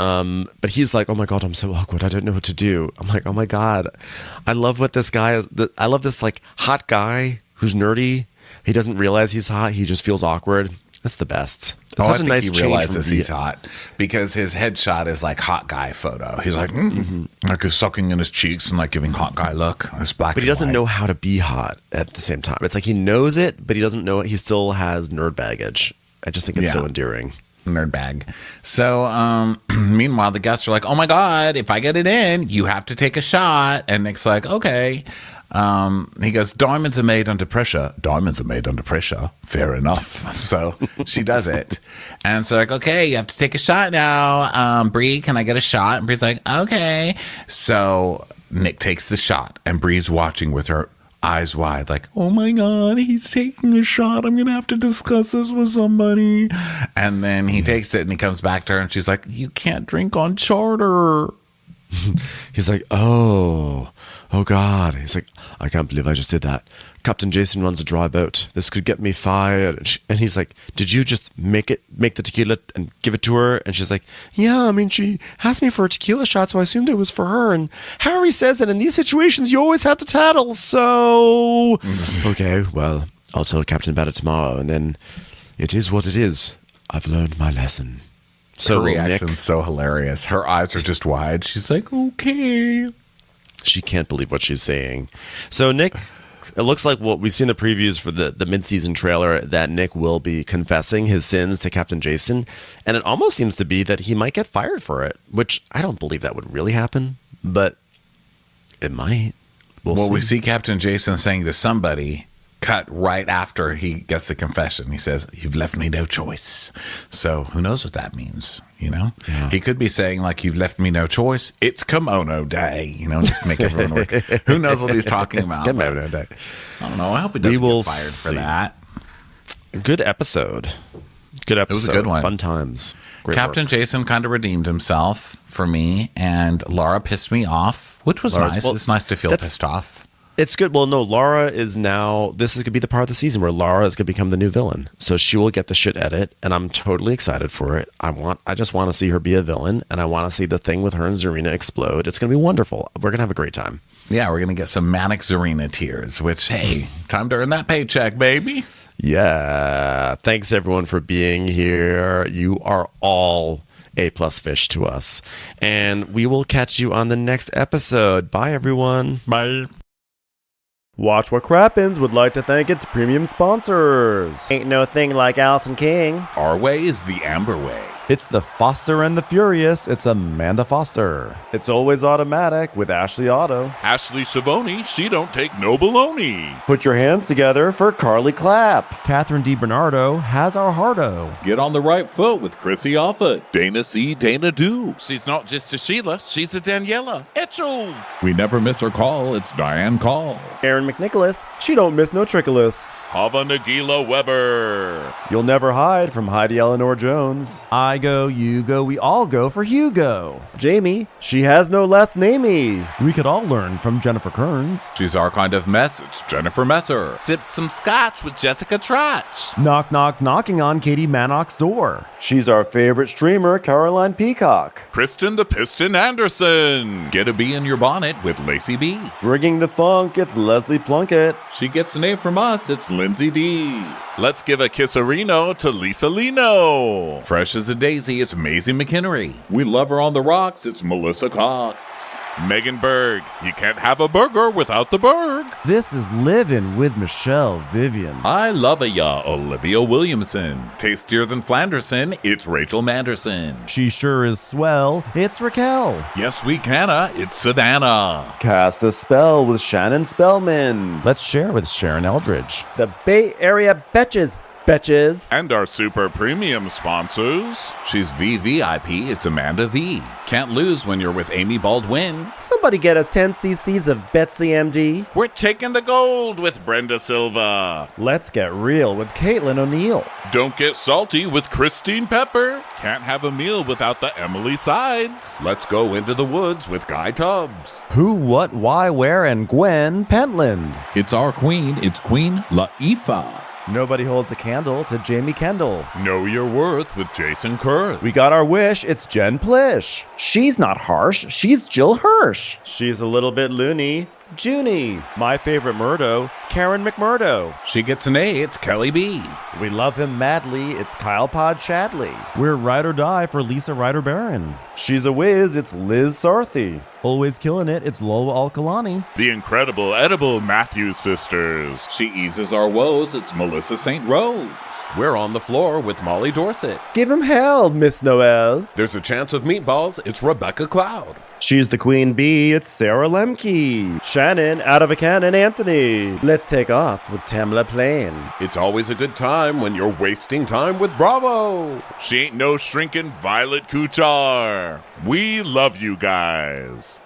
but he's like, "Oh my god, I'm so awkward. I don't know what to do." I'm like, "Oh my god, I love what this guy is. I love this like hot guy who's nerdy. He doesn't realize he's hot. He just feels awkward. That's the best." It's I such a think nice he change realizes from he's hot because his headshot is like hot guy photo. He's like, like he's sucking in his cheeks and like giving hot guy look. It's black, but he doesn't know how to be hot at the same time. It's like he knows it, but he doesn't know it. He still has nerd baggage. I just think it's so endearing. Nerd bag. So, meanwhile, the guests are like, "Oh my god, if I get it in, you have to take a shot." And Nick's like, "Okay." He goes, "Diamonds are made under pressure. Diamonds are made under pressure. Fair enough." So she does it. And so like, "Okay, you have to take a shot now. Bree, can I get a shot?" And Bree's like, "Okay." So Nick takes the shot, and Bree's watching with her eyes wide, like, "Oh my god, he's taking a shot. I'm gonna have to discuss this with somebody." And then he takes it and he comes back to her, and she's like, "You can't drink on charter." He's like, oh God. He's like, I can't believe I just did that. Captain Jason runs a dry boat. This could get me fired. And he's like, did you just make the tequila and give it to her? And she's like, yeah, I mean, she asked me for a tequila shot, so I assumed it was for her. And Harry says that in these situations, you always have to tattle. So, okay, well, I'll tell Captain about it tomorrow. And then it is what it is. I've learned my lesson. So her reaction's Nick, so hilarious. Her eyes are just wide. She's like, okay. She can't believe what she's saying. So Nick, it looks like what we've seen the previews for the mid-season trailer that Nick will be confessing his sins to Captain Jason. And it almost seems to be that he might get fired for it, which I don't believe that would really happen, but it might. We'll see. We see Captain Jason saying to somebody, cut right after he gets the confession. He says, "You've left me no choice." So who knows what that means, you know? Yeah. He could be saying, like, "You've left me no choice. It's kimono day," you know, just to make everyone look. Who knows what he's talking about? Kimono day. I don't know. I hope he doesn't get fired for that. Good episode. It was a good one. Fun times. Great Captain work. Jason kind of redeemed himself for me, and Laura pissed me off, which was nice. Well, it's nice to feel pissed off. It's good. Well, no, Laura is now, this is going to be the part of the season where Laura is going to become the new villain. So she will get the shit edit, and I'm totally excited for it. I just want to see her be a villain, and I want to see the thing with her and Zarina explode. It's going to be wonderful. We're going to have a great time. Yeah, we're going to get some manic Zarina tears, which, hey, time to earn that paycheck, baby. Yeah. Thanks, everyone, for being here. You are all A+ fish to us. And we will catch you on the next episode. Bye, everyone. Bye. Watch What Crappens would like to thank its premium sponsors. Ain't no thing like Allison King. Our way is the Amber way. It's the Foster and the Furious. It's Amanda Foster. It's always automatic with Ashley Auto. Ashley Savoni, she don't take no baloney. Put your hands together for Carly Clapp. Catherine DiBernardo has our hardo. Get on the right foot with Chrissy Offutt. Dana C. Dana Do. She's not just a Sheila, she's a Daniela Etchells. We never miss her call. It's Diane Call. Aaron McNicholas, she don't miss no trickolas. Hava Nagila Weber. You'll never hide from Heidi Eleanor Jones. I go, you go, we all go for Hugo. Jamie, she has no last namey. We could all learn from Jennifer Kearns. She's our kind of mess. It's Jennifer Messer. Sipped some scotch with Jessica Trotch. Knock, knock, knocking on Katie Mannock's door. She's our favorite streamer, Caroline Peacock. Kristen the Piston Anderson. Get a bee in your bonnet with Lacey B. Rigging the funk, it's Leslie Plunkett. She gets an A from us. It's Lindsay D. Let's give a kisserino to Lisa Lino. Fresh as a daisy, it's Maisie McHenry. We love her on the rocks. It's Melissa Cox. Megan Berg. You can't have a burger without the Berg. This is Livin' with Michelle Vivian. I love ya, Olivia Williamson. Tastier than Flanderson, it's Rachel Manderson. She sure is swell. It's Raquel. Yes, we canna, it's Savannah. Cast a spell with Shannon Spellman. Let's share with Sharon Eldridge. The Bay Area Betches. Betches. And our super premium sponsors. She's VVIP, it's Amanda V. Can't lose when you're with Amy Baldwin. Somebody get us 10 cc's of Betsy MD. We're taking the gold with Brenda Silva. Let's get real with Caitlin O'Neill. Don't get salty with Christine Pepper. Can't have a meal without the Emily Sides. Let's go into the woods with Guy Tubbs. Who, what, why, where, and Gwen Pentland. It's our queen, it's Queen Laifah. Nobody holds a candle to Jamie Kendall. Know your worth with Jason Kurth. We got our wish, it's Jen Plish. She's not harsh, she's Jill Hirsch. She's a little bit loony. Junie. My favorite Murdo, Karen McMurdo. She gets an A, it's Kelly B. We love him madly, it's Kyle Pod Shadley. We're ride or die for Lisa Ryder Barron. She's a whiz, it's Liz Sarthy. Always killing it, it's Lola Alkalani. The incredible edible Matthews sisters. She eases our woes, it's Melissa St. Rose. We're on the floor with Molly Dorset. Give him hell, Miss Noel. There's a chance of meatballs, it's Rebecca Cloud. She's the queen bee, it's Sarah Lemke. Shannon, out of a cannon, Anthony. Let's take off with Tamla Plain. It's always a good time when you're wasting time with Bravo. She ain't no shrinking Violet Kuchar. We love you guys.